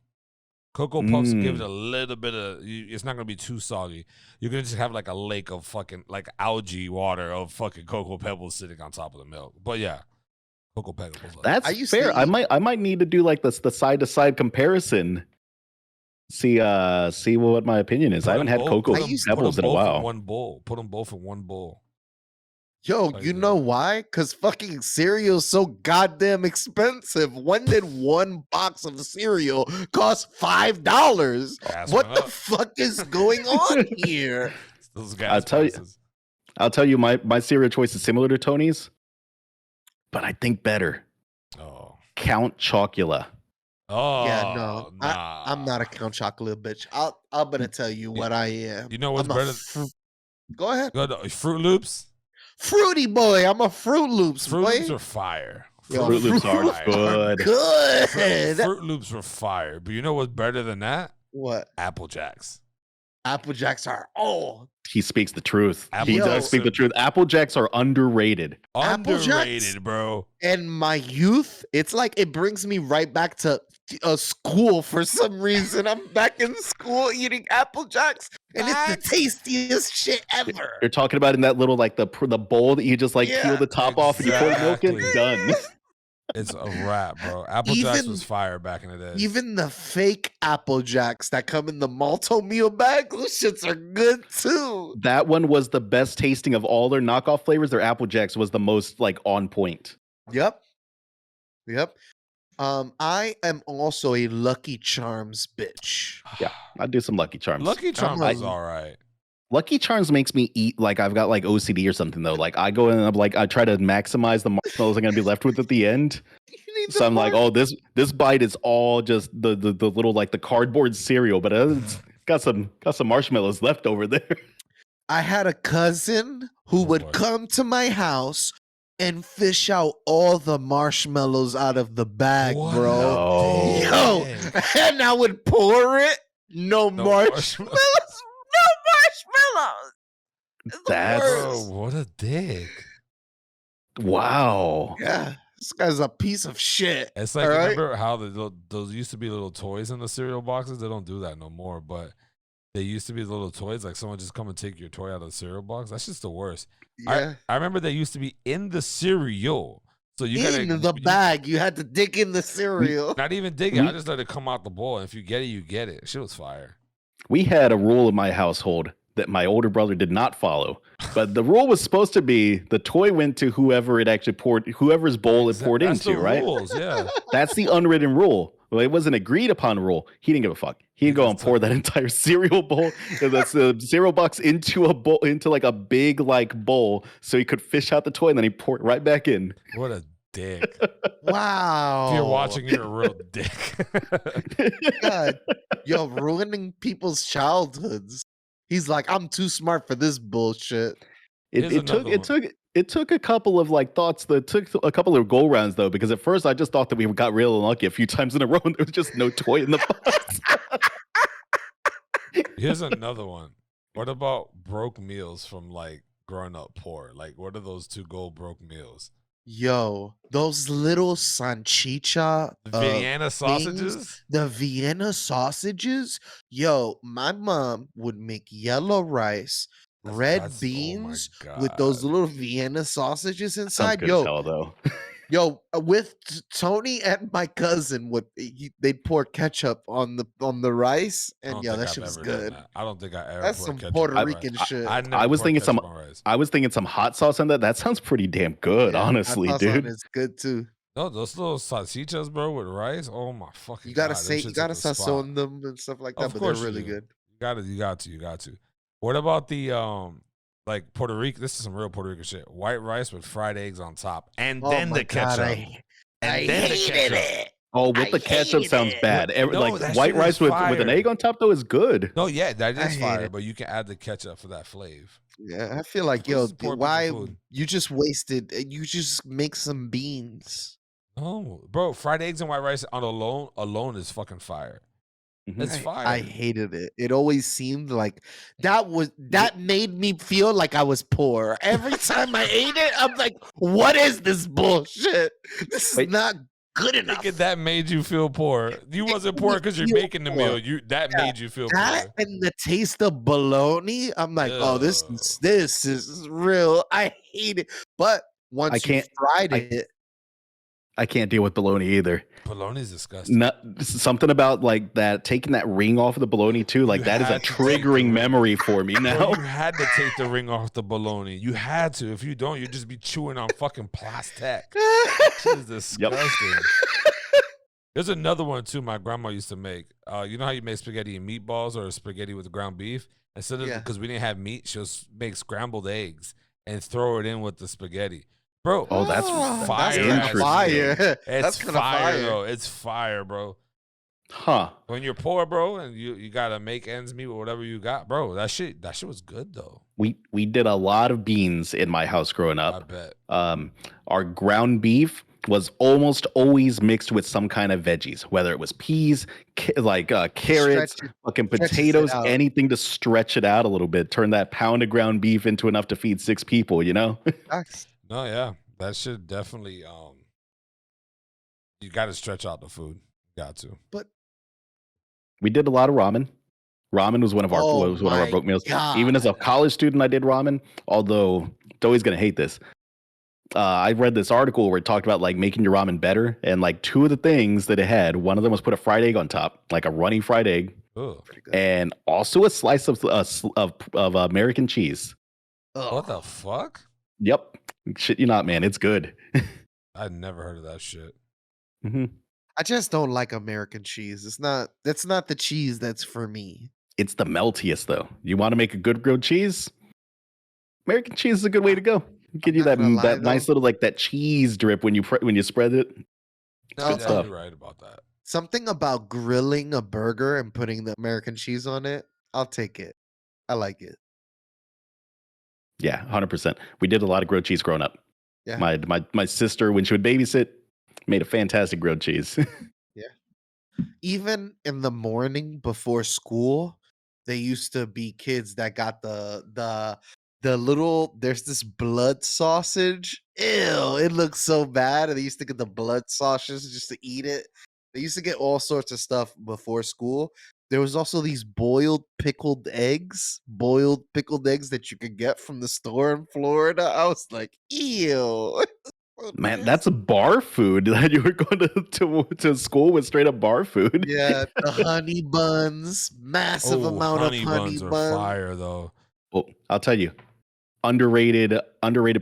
Cocoa Puffs give it a little bit of, it's not going to be too soggy. You're going to just have like a lake of fucking, like algae water of fucking Cocoa Pebbles sitting on top of the milk. But yeah, Cocoa Pebbles. That's fair. I might need to do like the side to side comparison. See what my opinion is. I haven't had Cocoa Pebbles in a while. Put them both in one bowl. Yo, you know why? Because fucking cereal's so goddamn expensive. When did one box of cereal cost $5? What the fuck is going on here? Those gas prices. I'll tell you my cereal choice is similar to Tony's, but I think better. Oh. Count Chocula. Oh yeah, no, nah. I'm not a Count Chocula bitch. I'm gonna tell you what I am. You know what's better? Go ahead. Fruit Loops. Fruity boy, I'm a Fruit Loops. Fruit Loops are fire. Fruit Loops are good. Fruit Loops are fire. But you know what's better than that? What? Apple Jacks. Apple Jacks are He speaks the truth. He does speak the truth. Apple Jacks are underrated. Underrated, bro. In my youth, it's like it brings me right back to school for some reason. I'm back in school eating Apple Jacks, and it's the tastiest shit ever. You're talking about in that little like the bowl that you just like peel the top off and you pour milk in. Done. It's a wrap, bro. Apple Jacks was fire back in the day. Even the fake Apple Jacks that come in the malto meal bag, those shits are good too. That one was the best tasting of all their knockoff flavors. Their Apple Jacks was the most like on point. Yep. I am also a Lucky Charms bitch. Yeah, I do some Lucky Charms. Lucky Charms is all right. Lucky Charms makes me eat like I've got like OCD or something though. Like I go in and I'm like I try to maximize the marshmallows I'm gonna be left with at the end. You So I'm like, oh, this bite is all just the little like the cardboard cereal, but it's got some marshmallows left over there. I had a cousin who Oh, would boy. come to my house and fish out all the marshmallows out of the bag, What bro. No. Yo, and I would pour it. No No marshmallows. No marshmallows. It's the That's Bro, worst. what a dick. wow. Yeah, this guy's a piece of shit. It's like, all right? remember how those used to be little toys in the cereal boxes? They don't do that no more, but they used to be little toys. Like someone just come and take your toy out of the cereal box. That's just the worst. Yeah. I remember they used to be in the cereal. So you gotta In the bag, you had to dig in the cereal. not even dig it. I just let it come out the bowl. And if you get it, you get it. Shit was fire. We had a rule in my household that my older brother did not follow. But the rule was supposed to be the toy went to whoever it actually poured, whoever's bowl it poured That's into, the right? rules, yeah. That's the unwritten rule. Well, it wasn't agreed upon rule. He didn't give a fuck. He'd go and pour that entire cereal bowl, that's the cereal box into a bowl, into like a big like bowl, so he could fish out the toy and then he pour it right back in. What a dick. Wow. If you're watching, you're a real dick. God, yo, ruining people's childhoods. He's like, I'm too smart for this bullshit. Here's another one. It took a couple of like thoughts. That took a couple of go rounds though, because at first I just thought that we got real unlucky a few times in a row, and there was just no toy in the box. Here's another one. What about broke meals from like growing up poor? Like, what are those two gold broke meals? Yo, those little sanchicha The Vienna things, sausages? the Vienna sausages. Yo, my mom would make yellow rice, red That's- beans oh my with those God. little Vienna sausages Sounds inside. good as hell though. Yo, with Tony and my cousin they'd pour ketchup on the rice, I and don't yo, think that I've shit was ever done good. that. I don't think I ever That's poured some ketchup Puerto on Rican rice. shit. I never I was poured thinking ketchup on rice. I was thinking some hot sauce on that. That sounds pretty damn good, Yeah, honestly, hot sauce on dude. it's good too. No, those little salchichas, bro, with rice. Oh my fucking You gotta God. them say, you shits hit gotta the spot. sazon them and stuff like that, Of but they're course really you do. good. You got to. What about the like Puerto Rico? This is some real Puerto Rican shit. White rice with fried eggs on top, and Oh then my the God, ketchup. I then the hated ketchup. it. Oh, with I the ketchup hated sounds it. bad. No, Like that white shit is rice with an fire. egg on top though is good. No, yeah, that I is hate fire, it. but you can add the ketchup for that flavor. Yeah, I feel like, This yo, is poor people why food. you just wasted? You just make some beans. No, bro, fried eggs and white rice on alone is fucking fire. Mhm. It's fire. I hated it. It always seemed like that made me feel like I was poor. Every time I ate it, I'm like, what is this bullshit? This is Wait. not good enough. Thinking that made you feel poor. You wasn't poor because you're feel making the poor. meal. That made you feel That poor. and the taste of bologna, I'm like, oh, this is real. I hate it. But once you fried it, I can't deal with bologna either. Bologna's disgusting. Something about like that, taking that ring off of the bologna too, like You that is a had to take the triggering ring. memory for me now. Bro, you had to take the ring off the bologna. You had to. If you don't, you'd just be chewing on fucking plastic. This is disgusting. There's another one too my grandma used to make. You know how you make spaghetti and meatballs or spaghetti with ground beef? Instead of, because we didn't have meat, she'll make scrambled eggs and throw it in with the spaghetti. Bro, Oh, that's fire. interesting. fire. It's That's kinda fire, fire. bro. It's fire, bro. Huh. When you're poor, bro, and you gotta make ends meet with whatever you got, bro. That shit was good though. We did a lot of beans in my house growing I up. bet. Our ground beef was almost always mixed with some kind of veggies, whether it was peas, carrots, fucking stretches it potatoes, out. anything to stretch it out a little bit, turn that pound of ground beef into enough to feed 6 people, you know? No, yeah. That should definitely you gotta stretch out the food. Got to. But We did a lot of ramen. Ramen was one of our broke meals. Even as a college student, I did ramen. Although Joey's gonna hate this. I read this article where it talked about like making your ramen better, and like 2 of the things that it had, one of them was put a fried egg on top, like a runny fried egg, and also a slice of American cheese. What the fuck? Yep, shit you not, man, it's good. I'd never heard of that shit. Mm-hmm. I just don't like American cheese. That's not the cheese that's for me. It's the meltiest though. You want to make a good grilled cheese? American cheese is a good way to go. Give you that nice little like that cheese drip when you spread it. No, Good yeah, stuff. you're right about that. Something about grilling a burger and putting the American cheese on it. I'll take it. I like it. Yeah, 100%. We did a lot of grilled cheese growing up. Yeah. My sister, when she would babysit, made a fantastic grilled cheese. Yeah. Even in the morning before school, they used to be kids that got the little there's this blood sausage. Ew, it looks so bad. And they used to get the blood sausage just to eat it. They used to get all sorts of stuff before school. There was also these boiled pickled eggs that you could get from the store in Florida. I was like, ew. So Man, that's nasty. a bar food that you were going to school with straight up bar food. Yeah, the honey buns, massive Oh, amount of honey honey buns are buns. fire though. Well, I'll tell you, underrated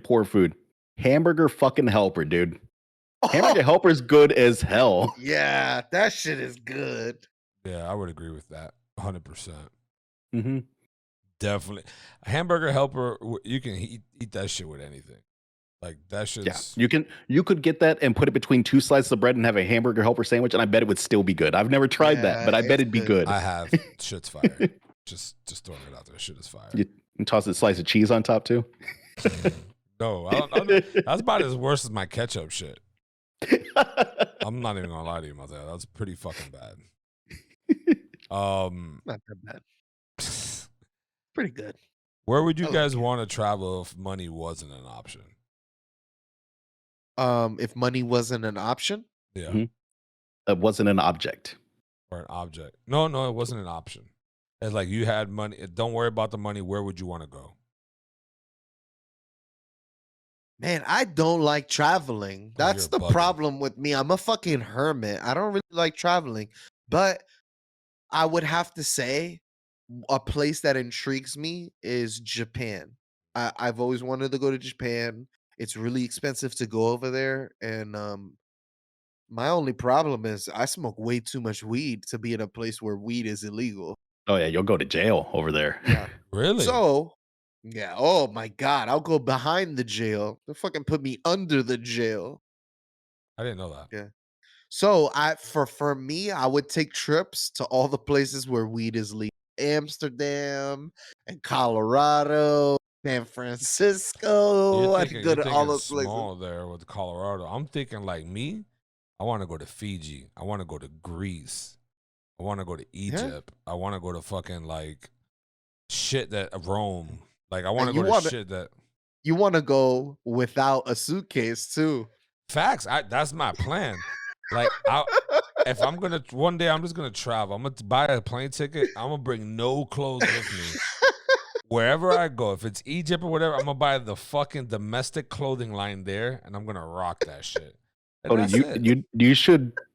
poor food. Hamburger fucking helper, dude. Hamburger helper's good as hell. Yeah, that shit is good. Yeah, I would agree with that. 100%. Mm-hmm. Definitely. A hamburger helper, you can eat that shit with anything. Like that shit's You could get that and put it between two slices of bread and have a hamburger helper sandwich, and I bet it would still be good. I've never tried that, but I bet it's it'd be good. I have. Shit's fire. Just throwing it out there. Shit is fire. You toss a slice of cheese on top too. No, I don't, that's about as worse as my ketchup shit. I'm not even gonna lie to you about that. That's pretty fucking bad. Not that bad. Pretty good. Where would you I like guys it. want to travel if money wasn't an option? If money wasn't an option, Yeah. Mhm. It wasn't an object. Or an object. No, it wasn't an option. It's like you had money. Don't worry about the money. Where would you want to go? man, I don't like traveling. Oh, That's you're the bugging. problem with me. I'm a fucking hermit. I don't really like traveling, but I would have to say a place that intrigues me is Japan. I've always wanted to go to Japan. It's really expensive to go over there, and my only problem is I smoke way too much weed to be in a place where weed is illegal. Oh yeah, you'll go to jail over there. Yeah. Really? So, yeah. Oh my god, I'll go behind the jail. They'll fucking put me under the jail. I didn't know that. Yeah. So for me, I would take trips to all the places where weed is legal. Amsterdam and Colorado, San Francisco. I could go You're to all thinking those places. small there with Colorado. I'm thinking like me. I want to go to Fiji. I want to go to Greece. I want to go to Egypt. I want to go to fucking like shit that Rome. Like I want to And go to shit that you want to go without a suitcase too. facts. That's my plan. Like if I'm gonna one day I'm just gonna travel. I'm gonna buy a plane ticket. I'm gonna bring no clothes with me. Wherever I go, if it's Egypt or whatever, I'm gonna buy the fucking domestic clothing line there, and I'm gonna rock that shit. And Tony, that's it.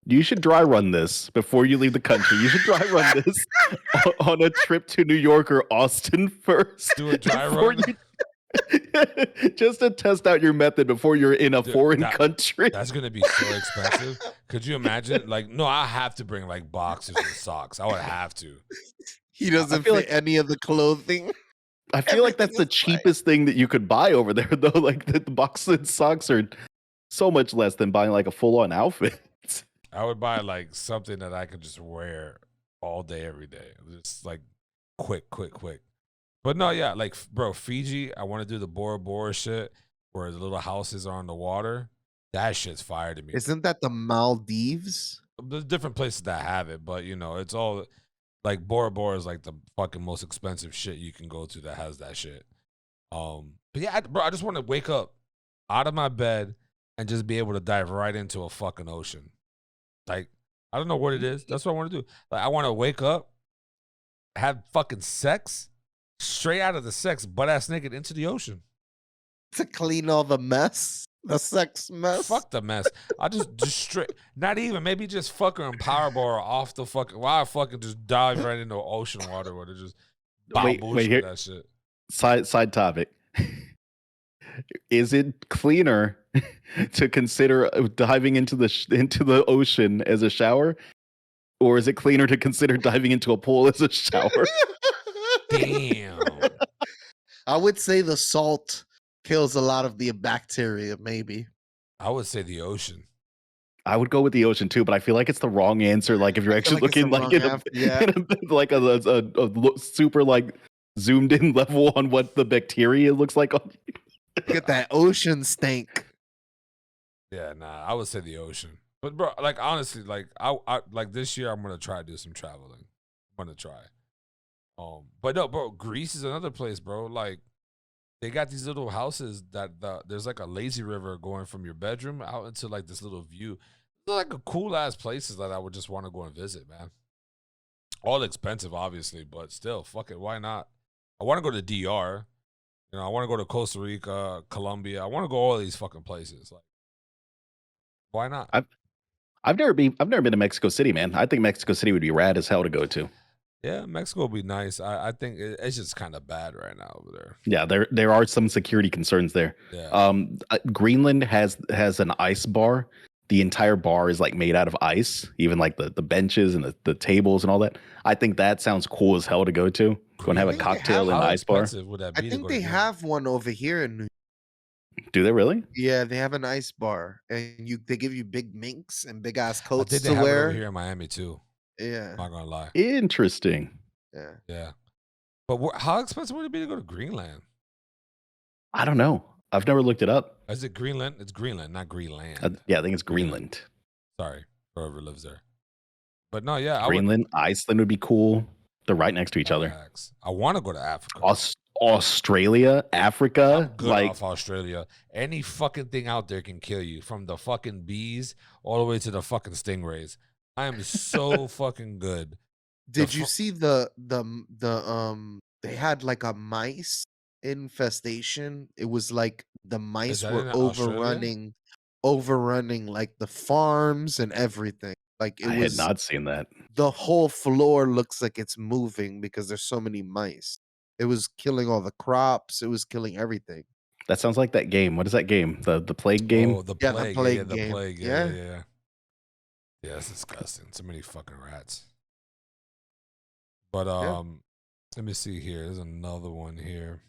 you should dry run this before you leave the country. You should dry run this on a trip to New York or Austin first. Do a dry before run? just to test out your method before you're in a Dude, foreign country. That's gonna be so expensive. Could you imagine? Like, no, I have to bring like boxers and socks. I would have to. He doesn't feel fit any of the clothing. I feel like that's the cheapest thing that you could buy over there, though. Like the boxes and socks are so much less than buying like a full-on outfit. I would buy like something that I could just wear all day, every day. Just like quick. But no, yeah, like bro, Fiji. I want to do the Bora Bora shit where the little houses are on the water. That shit's fire to me. Isn't that the Maldives? There's different places that have it, but you know, it's all like Bora Bora is like the fucking most expensive shit you can go to that has that shit. But yeah, bro, I just want to wake up out of my bed and just be able to dive right into a fucking ocean. Like, I don't know what it is. That's what I want to do. Like, I want to wake up, have fucking sex, straight out of the sex, butt ass naked into the ocean. To clean all the mess, the sex mess. Fuck the mess. I just straight, not even, maybe just fuck her and power bar her off the fucking, why I fucking just dive right into ocean water where they just Wait, here. that shit. Side topic. Is it cleaner to consider diving into the ocean as a shower, or is it cleaner to consider diving into a pool as a shower? Damn. I would say the salt kills a lot of the bacteria, maybe. I would say the ocean. I would go with the ocean too, but I feel like it's the wrong answer. Like if you're I feel actually like it's the looking like wrong answer. Yeah. in a like super like zoomed in level on what the bacteria looks like on you. Look at that ocean stink. Yeah, nah, I would say the ocean. But bro, like honestly, like I like this year I'm gonna try to do some traveling. I'm gonna try. But no, bro, Greece is another place, bro. Like they got these little houses that there's like a lazy river going from your bedroom out into like this little view. They're like a cool ass places that I would just want to go and visit, man. All expensive, obviously, but still, fuck it, why not? I want to go to DR. You know, I want to go to Costa Rica, Colombia. I want to go all these fucking places. Like, why not? I've never been to Mexico City, man. I think Mexico City would be rad as hell to go to. Yeah, Mexico would be nice. I think it's just kind of bad right now over there. Yeah, there are some security concerns there. Yeah. Greenland has an ice bar. The entire bar is like made out of ice, even like the benches and the tables and all that. I think that sounds cool as hell to go to. Go and have a I think they cocktail in have- the How ice bar. expensive would that I be? think they have one over here in New. Do they really? Yeah, they have an ice bar, and they give you big minks and big ass I coats think they to have it over wear. here in Miami too. Yeah, I'm not gonna lie. Interesting. yeah. Yeah. But how expensive would it be to go to Greenland? I don't know. I've never looked it up. Is it Greenland? It's Greenland, not Greenland. Yeah, I think it's Greenland. Greenland. Sorry, whoever lives there. But no, yeah, Greenland, Iceland would be cool. They're right next to each other. I want to go to Africa. Australia, Africa, I'm good like off Australia. Any fucking thing out there can kill you, from the fucking bees all the way to the fucking stingrays. I am so fucking good. Did you see the they had like a mice infestation? It was like the mice that were in Australia? overrunning like the farms and everything. Like it I had was not seen that. the whole floor looks like it's moving because there's so many mice. It was killing all the crops. It was killing everything. That sounds like that game. What is that game? The plague game? Oh, the Yeah, the plague. plague Yeah, the game. plague. Yeah. Yeah. Yeah, it's disgusting. So many fucking rats. But let me see here. There's another one here.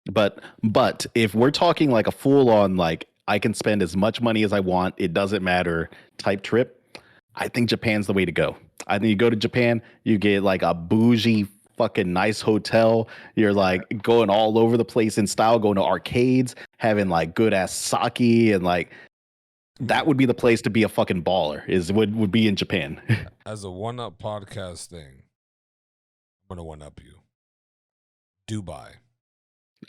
But if we're talking like a full on like I can spend as much money as I want, it doesn't matter type trip, I think Japan's the way to go. I think you go to Japan, you get like a bougie fucking nice hotel. You're like going all over the place in style, going to arcades, having like good ass sake, and like that would be the place to be a fucking baller. Would be in Japan. As a one-up podcast thing, I'm gonna one-up you. Dubai.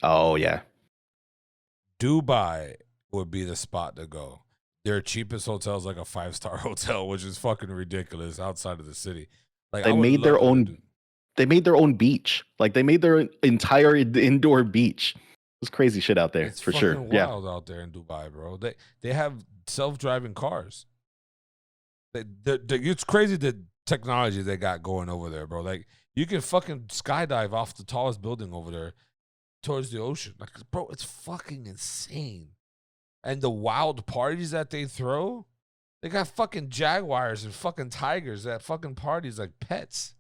Oh yeah. Dubai would be the spot to go. Their cheapest hotel is like a 5-star hotel, which is fucking ridiculous outside of the city. Like They made their own. They made their own beach. Like they made their entire indoor beach. It's crazy shit out there It's for fucking sure. wild out there in Dubai, bro. They have self-driving cars. It's crazy the technology they got going over there, bro. Like you can fucking skydive off the tallest building over there towards the ocean. Like, bro, it's fucking insane. And the wild parties that they throw, they got fucking jaguars and fucking tigers at fucking parties like pets.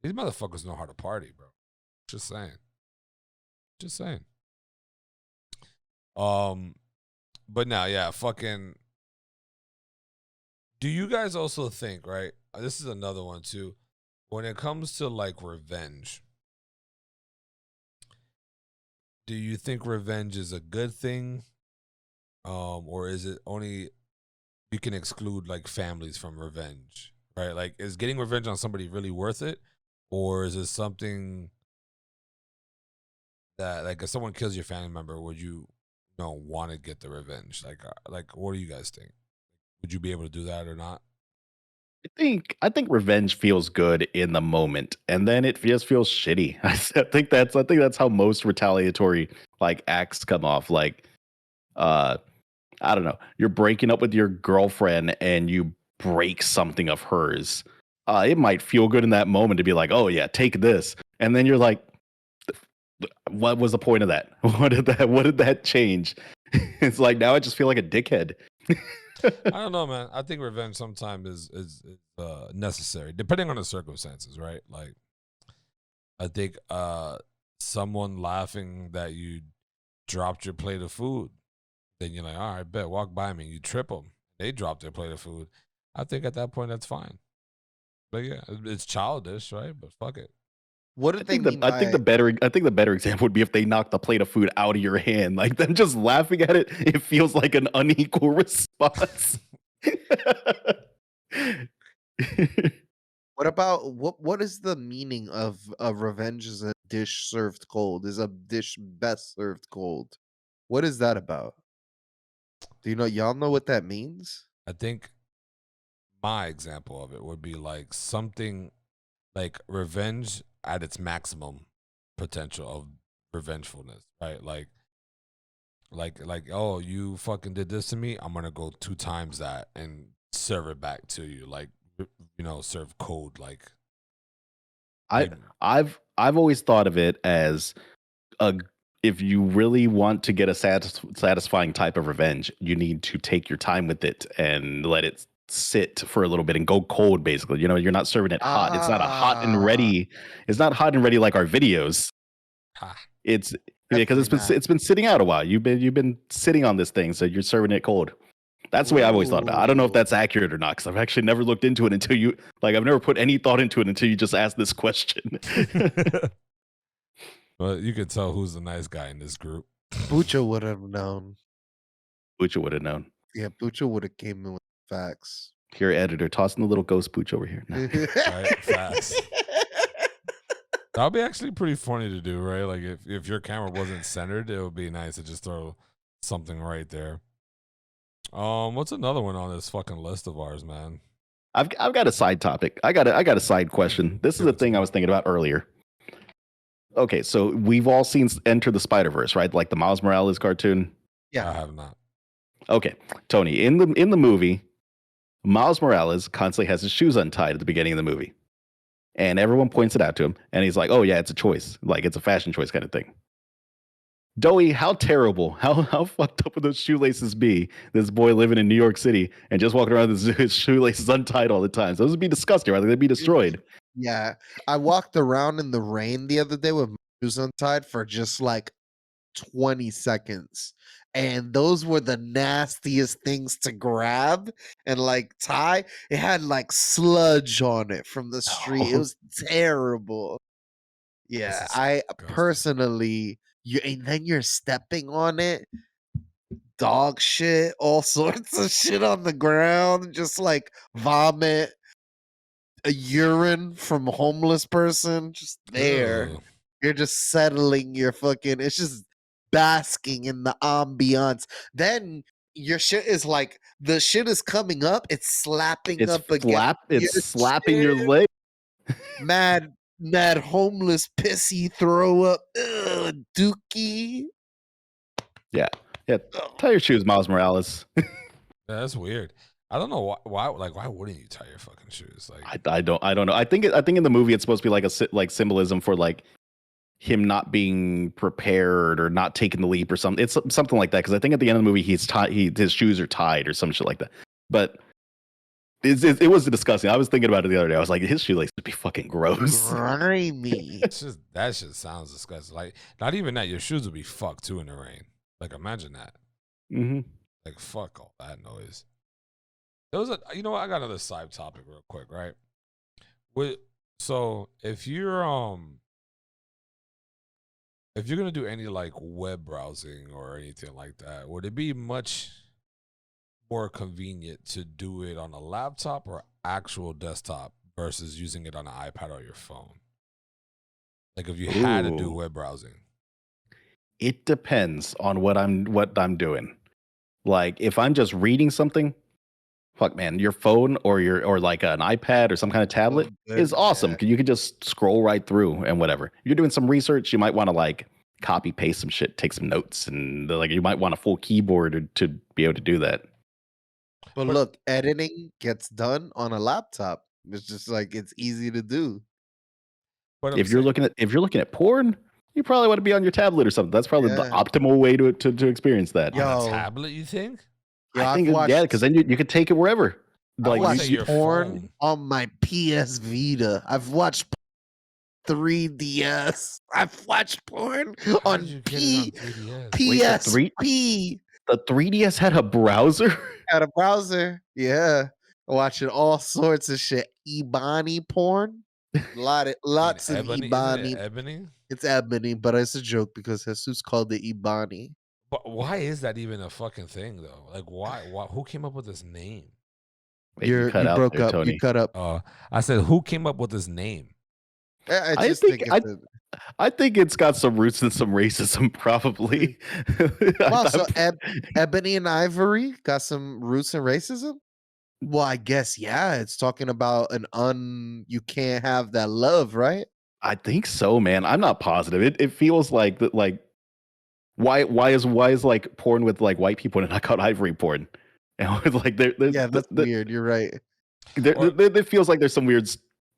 These motherfuckers know how to party, bro. Just saying. Just saying. But now, yeah, fucking. Do you guys also think, right? This is another one too. When it comes to like revenge, do you think revenge is a good thing? Or is it only you can exclude like families from revenge, right? Like, is getting revenge on somebody really worth it? Or is it something that, like, if someone kills your family member, would you want to get the revenge? Like, what do you guys think? Would you be able to do that or not? I think revenge feels good in the moment, and then it just feels shitty. I think that's how most retaliatory like acts come off. Like, I don't know. You're breaking up with your girlfriend and you break something of hers. It might feel good in that moment to be like, oh yeah, take this, and then you're like, what was the point of that? What did that change? It's like now I just feel like a dickhead. I don't know, man. I think revenge sometimes is necessary, depending on the circumstances, right? Like, I think someone laughing that you dropped your plate of food, then you're like, all right, bet, walk by me. You trip them. they drop their plate of food, I think at that point that's fine. But yeah, it's childish, right? But fuck it. What did they mean by the better example would be if they knocked the plate of food out of your hand. Like them just laughing at it, it feels like an unequal response. what about what is the meaning of revenge is a dish served cold? Is a dish best served cold? What is that about? Do y'all know what that means? I think my example of it would be like something like revenge at its maximum potential of revengefulness, right? Like, oh, you fucking did this to me, I'm gonna go 2 times that and serve it back to you, like, serve cold. Like, I've always thought of it as a if you really want to get a satisfying type of revenge, you need to take your time with it and let it sit for a little bit and go cold. Basically, you're not serving it hot. It's not a hot and Ah, ready. It's not hot and ready like our videos. ha, It's because definitely not. it's been sitting out a while. You've been sitting on this thing, so you're serving it cold. That's the way I've always thought about it. I don't know if Ooh. that's accurate or not because I've actually never looked into it until you I've never put any thought into it until you just asked this question. but you could tell who's the nice guy in this group. Pucho would have known. Pucho would have known. Yeah, Pucho would have came in with facts. Here, editor, tossing the little ghost Pooch over here. Right, facts. That would be actually pretty funny to do, right? Like if your camera wasn't centered, it would be nice to just throw something right there. What's another one on this fucking list of ours, man? I've got a side topic. I got a side question. This is a thing I was thinking about earlier. Okay, so we've all seen Enter the Spider-Verse, right? Like the Miles Morales cartoon. Yeah. I have not. Okay, Tony, in the movie, Miles Morales constantly has his shoes untied at the beginning of the movie. And everyone points it out to him, and he's like, "Oh yeah, it's a choice. Like it's a fashion choice kind of thing." Doey, how terrible, how fucked up would those shoelaces be? This boy living in New York City and just walking around with his shoelaces untied all the time. So those would be disgusting, right? They'd be destroyed. Yeah. I walked around in the rain the other day with my shoes untied for just like 20 seconds. And those were the nastiest things to grab and like tie. It had like sludge on it from the street. It Oh, was terrible. Yeah, is I disgusting. personally, and then you're stepping on it, dog shit, all sorts of shit on the ground, just like vomit, a urine from a homeless person, just there. Ugh. You're just settling your fucking. It's just basking in the ambiance. Then your shit is like the shit is coming up. It's slapping up against your it's slapping your shit. leg. Mad homeless pissy throw up. Ugh, dookie. Yeah. Ugh. Tie your shoes, Miles Morales. Yeah, that's weird. I don't know why. Like, why wouldn't you tie your fucking shoes? Like, I don't know. I think in the movie it's supposed to be like like symbolism for like him not being prepared or not taking the leap or something. It's something like that because I think at the end of the movie he's tied. His shoes are tied or some shit like that. But it was disgusting. I was thinking about it the other day. I was like, his shoelaces would be fucking gross. Grimy. it's just that shit sounds disgusting. Like, not even that. Your shoes would be fucked too in the rain. Like, imagine that. Mm-hmm. Like, fuck all that noise. There was you know what? I got another side topic real quick, right? So if you're gonna do any like web browsing or anything like that, would it be much more convenient to do it on a laptop or actual desktop versus using it on an iPad or your phone? Like if you had to do Ooh. web browsing. It depends on what I'm doing. Like if I'm just reading something, fuck man, your phone or like an iPad or some kind of tablet is awesome Yeah. because you can just scroll right through and whatever. If you're doing some research, you might want to like copy paste some shit, take some notes, and like you might want a full keyboard to be able to do that. But look, editing gets done on a laptop. It's just like it's easy to do. But If you're looking at porn, you probably want to be on your tablet or something. That's probably the Yeah. optimal way to experience that. on a Yo. tablet, you think? Yo, I think I've watched, yeah, because then you could take it wherever. I Like would watched say your porn phone. on my PS Vita. I've watched 3DS. I've watched porn How on did you get it on 3DS? Wait, the PSP. The 3DS had a browser. Had a browser. Yeah. Watching all sorts of shit. Ebony porn. Lots of Ebony, isn't it Ebony. Ebony? It's Ebony, but it's a joke because Jesus called it Ebony. But why is that even a fucking thing though? Like why who came up with this name? Wait, you cut You out broke there, up. Tony. You cut up. I said who came up with this name? I I just think think it's I think it's got some roots in some racism, probably. wow. So Ebony and Ivory got some roots in racism. Well, I guess yeah. It's talking about you can't have that love, right? I think so, man. I'm not positive. It feels like that. Like why is like porn with like white people and not called ivory porn? And with like Yeah, that's weird. You're right. It feels like there's some weird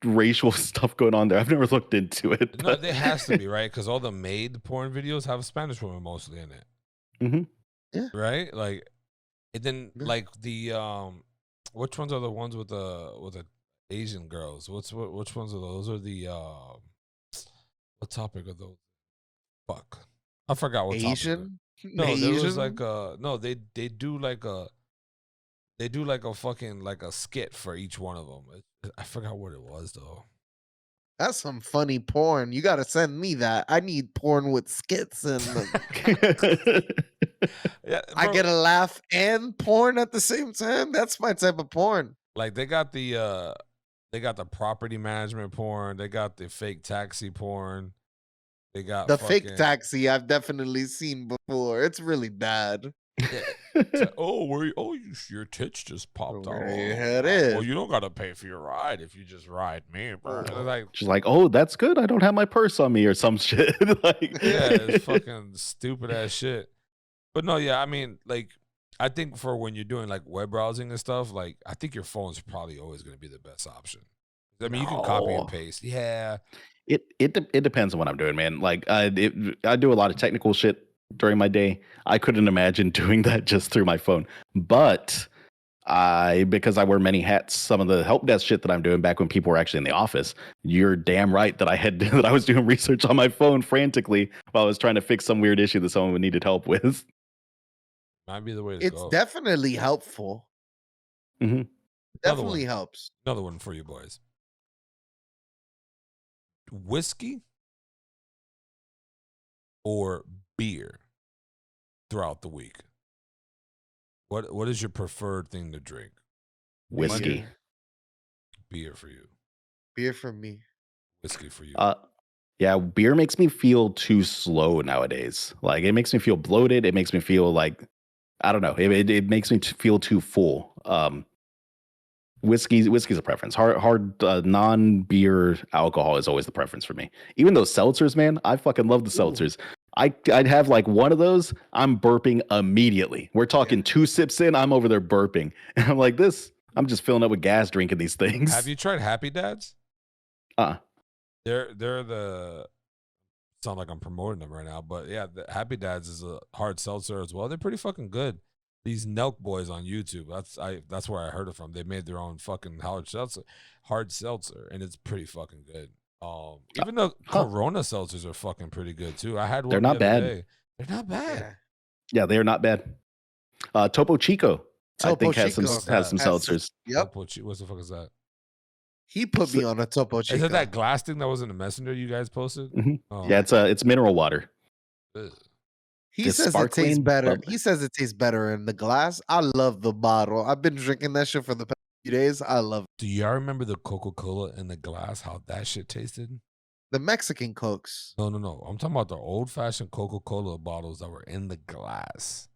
racial stuff going on there. I've never looked into it. No, there has to be, right? Because all the made porn videos have Spanish women mostly in it. Mm-hmm. Yeah. Right? Like, and then like the which ones are the ones with the Asian girls? Which ones are those? Are the what topic are those? Fuck, I forgot what Asian. topic. No, Asian? there was like no, they do like a fucking like a skit for each one of them. I forgot what it was though. That's some funny porn. You got to send me that. I need porn with skits and Yeah, I bro, get a laugh and porn at the same time. That's my type of porn. like they got the property management porn, they got the fake taxi porn, they got The fake taxi I've definitely seen before. It's really bad. Your tits just popped off. Yeah, it is. Well, you don't gotta pay for your ride if you just ride me, bro. Like, she's like, oh, that's good. I don't have my purse on me or some shit. Like, yeah, it's fucking stupid ass shit. But no, yeah, I mean, like, I think for when you're doing like web browsing and stuff, like, I think your phone's probably always gonna be the best option. I mean, you can copy and paste. Yeah, it depends on what I'm doing, man. Like, I do a lot of technical shit during my day. I couldn't imagine doing that just through my phone. But because I wear many hats, some of the help desk shit that I'm doing back when people were actually in the office, you're damn right that I was doing research on my phone frantically while I was trying to fix some weird issue that someone needed help with. might be the way to go. It's definitely helpful. Mm-hmm. Definitely helps. Another one for you boys. Whiskey or beer throughout the week? What is your preferred thing to drink? Whiskey. Beer for you. Beer for me. Whiskey for you. Yeah, beer makes me feel too slow nowadays. Like, it makes me feel bloated. It makes me feel like, I don't know. It makes me feel too full. Whiskey's a preference. Hard non-beer alcohol is always the preference for me. Even those seltzers, man, I fucking love the seltzers. I'd have like one of those, I'm burping immediately. We're talking 2 sips in, I'm over there burping. And I'm like, I'm just filling up with gas drinking these things. Have you tried Happy Dads? They're the sound like I'm promoting them right now, but yeah, the Happy Dads is a hard seltzer as well. They're pretty fucking good. These Nelk boys on YouTube, that's where I heard it from. They made their own fucking hard seltzer, and it's pretty fucking good. Even the Corona seltzers are fucking pretty good too. I had one. They're not bad. Day. They're not bad. Yeah, they are not bad. Topo Chico, I think has some seltzers. Yep. What the fuck is that? He put me on a Topo Chico. Is it that glass thing that was in the messenger you guys posted? Mm-hmm. Oh. Yeah, it's mineral water. He says it tastes better. He says it tastes better in the glass. I love the bottle. I've been drinking that shit for the past few days. I love it. Do y'all remember the Coca-Cola in the glass? How that shit tasted? The Mexican Cokes. No. I'm talking about the old-fashioned Coca-Cola bottles that were in the glass.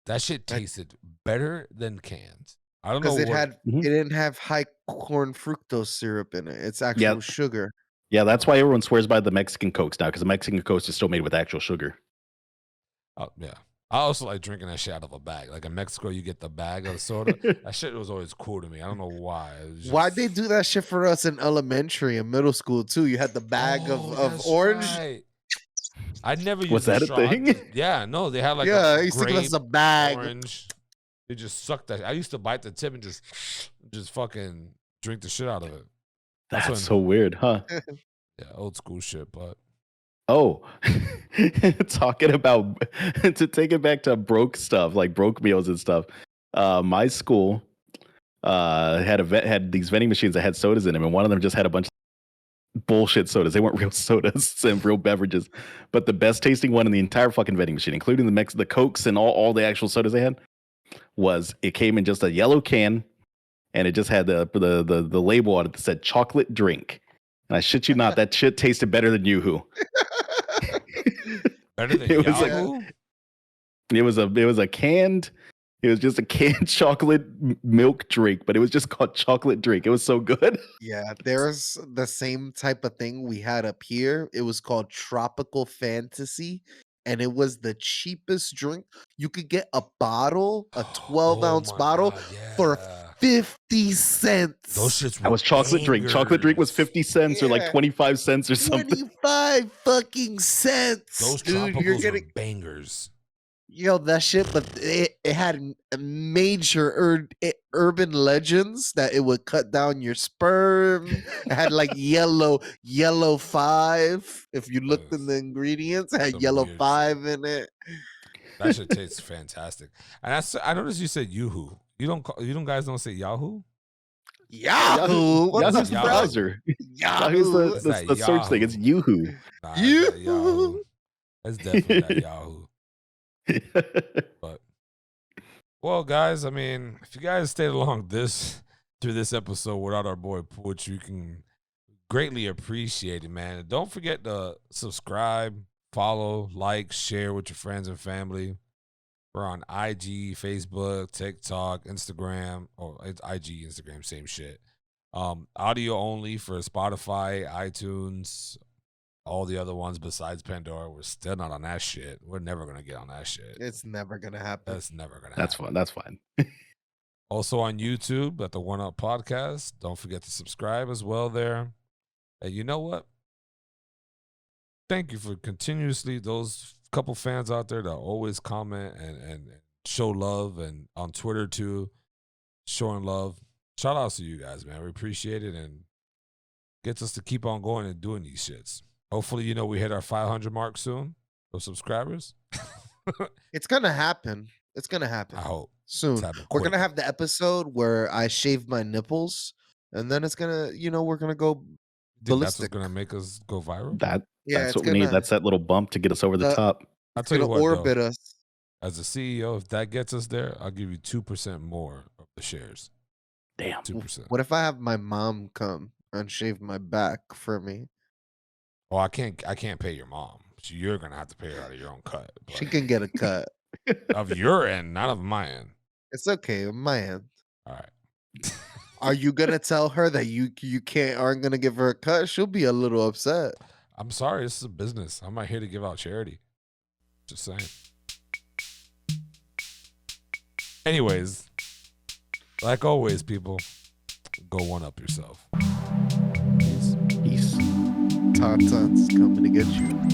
That shit tasted better than cans. I don't know because it didn't have high corn fructose syrup in it. It's actual sugar. Yeah, that's why everyone swears by the Mexican Cokes now, because the Mexican Cokes is still made with actual sugar. Oh, yeah. I also like drinking that shit out of a bag. Like in Mexico, you get the bag of soda. That shit was always cool to me. I don't know why. Why'd they do that shit for us in elementary and middle school too? You had the bag of orange. Right. I never used Was that a thing? Yeah, no, they had like I used to give us a bag. Orange. They just sucked that. I used to bite the tip and just fucking drink the shit out of it. That's so weird, huh? Yeah, old school shit, but Oh, talking about to take it back to broke stuff, like broke meals and stuff. My school had these vending machines that had sodas in them, and one of them just had a bunch of bullshit sodas. They weren't real sodas and real beverages, but the best tasting one in the entire fucking vending machine, including the Cokes and all the actual sodas they had, was it came in just a yellow can, and it just had the label on it that said chocolate drink. And I shit you not, that shit tasted better than Yoo-Hoo. Better than It was like- Yahoo? It was just a canned chocolate milk drink, but it was just called chocolate drink. It was so good. Yeah, there's the same type of thing we had up here. It was called Tropical Fantasy, and it was the cheapest drink. You could get a bottle, a 12-ounce my bottle, God, for yeah. 50 cents. Those shits were That was chocolate drink. Chocolate drink was bangers. 50 cents or like Yeah. 25 cents or something. 25 fucking cents. Those dude, tropicals you're were getting bangers. that shit, but it had a major urban legends that it would cut down your sperm. It had like yellow 5. If you looked in the ingredients, it had Some yellow weird 5 in it. That shit tastes fantastic. And I noticed you said Yoo-Hoo. You don't guys don't say Yahoo? Yahoo! What Yahoo's the the fuck? browser. Yahoo's Yahoo! It's the that search thing. It's Yoo-Hoo. Nah, it's that Yahoo. Yoo-hoo. It's definitely that Yahoo. But well, guys, I mean, if you guys stayed along through this episode without our boy Pucho, you can greatly appreciate it, man. And don't forget to subscribe, follow, like, share with your friends and family. We're on IG, Facebook, TikTok, Instagram. Oh, it's IG, Instagram, same shit. Audio only for Spotify, iTunes, all the other ones besides Pandora. We're still not on that shit. We're never gonna get on that shit. It's never gonna happen. That's never gonna That's happen. fun. That's fine. Also on YouTube at the One Up Podcast. Don't forget to subscribe as well there. And you know what? Thank you for continuously those couple fans out there that always comment and show love, and on Twitter too, showing love. Shout outs to you guys, man. We appreciate it, and gets us to keep on going and doing these shits. Hopefully, we hit our 500 mark soon of subscribers. It's gonna happen. It's gonna happen I hope. soon. It's happening We're quick. gonna have the episode where I shave my nipples, and then it's gonna, we're gonna go You think that's what's ballistic. gonna make us go viral? Yeah, That's it's what we need. gonna- That's that little bump to get us over the the- top. I'll It's tell you gonna what, orbit though, us. as a CEO, if that gets us there, I'll give you 2% more of the shares. Damn. 2%. What if I have my mom come and shave my back for me? Well, I can't pay your mom. So you're gonna have to pay her out of your own cut. She but can get a cut. of your end, not of my end. It's okay, on my end. All right. Are you gonna tell her that you aren't gonna give her a cut? She'll be a little upset. I'm sorry, this is a business. I'm not here to give out charity. Just saying. Anyways, like always, people, go one up yourself. Peace. Peace. Tauntaun's coming to get you.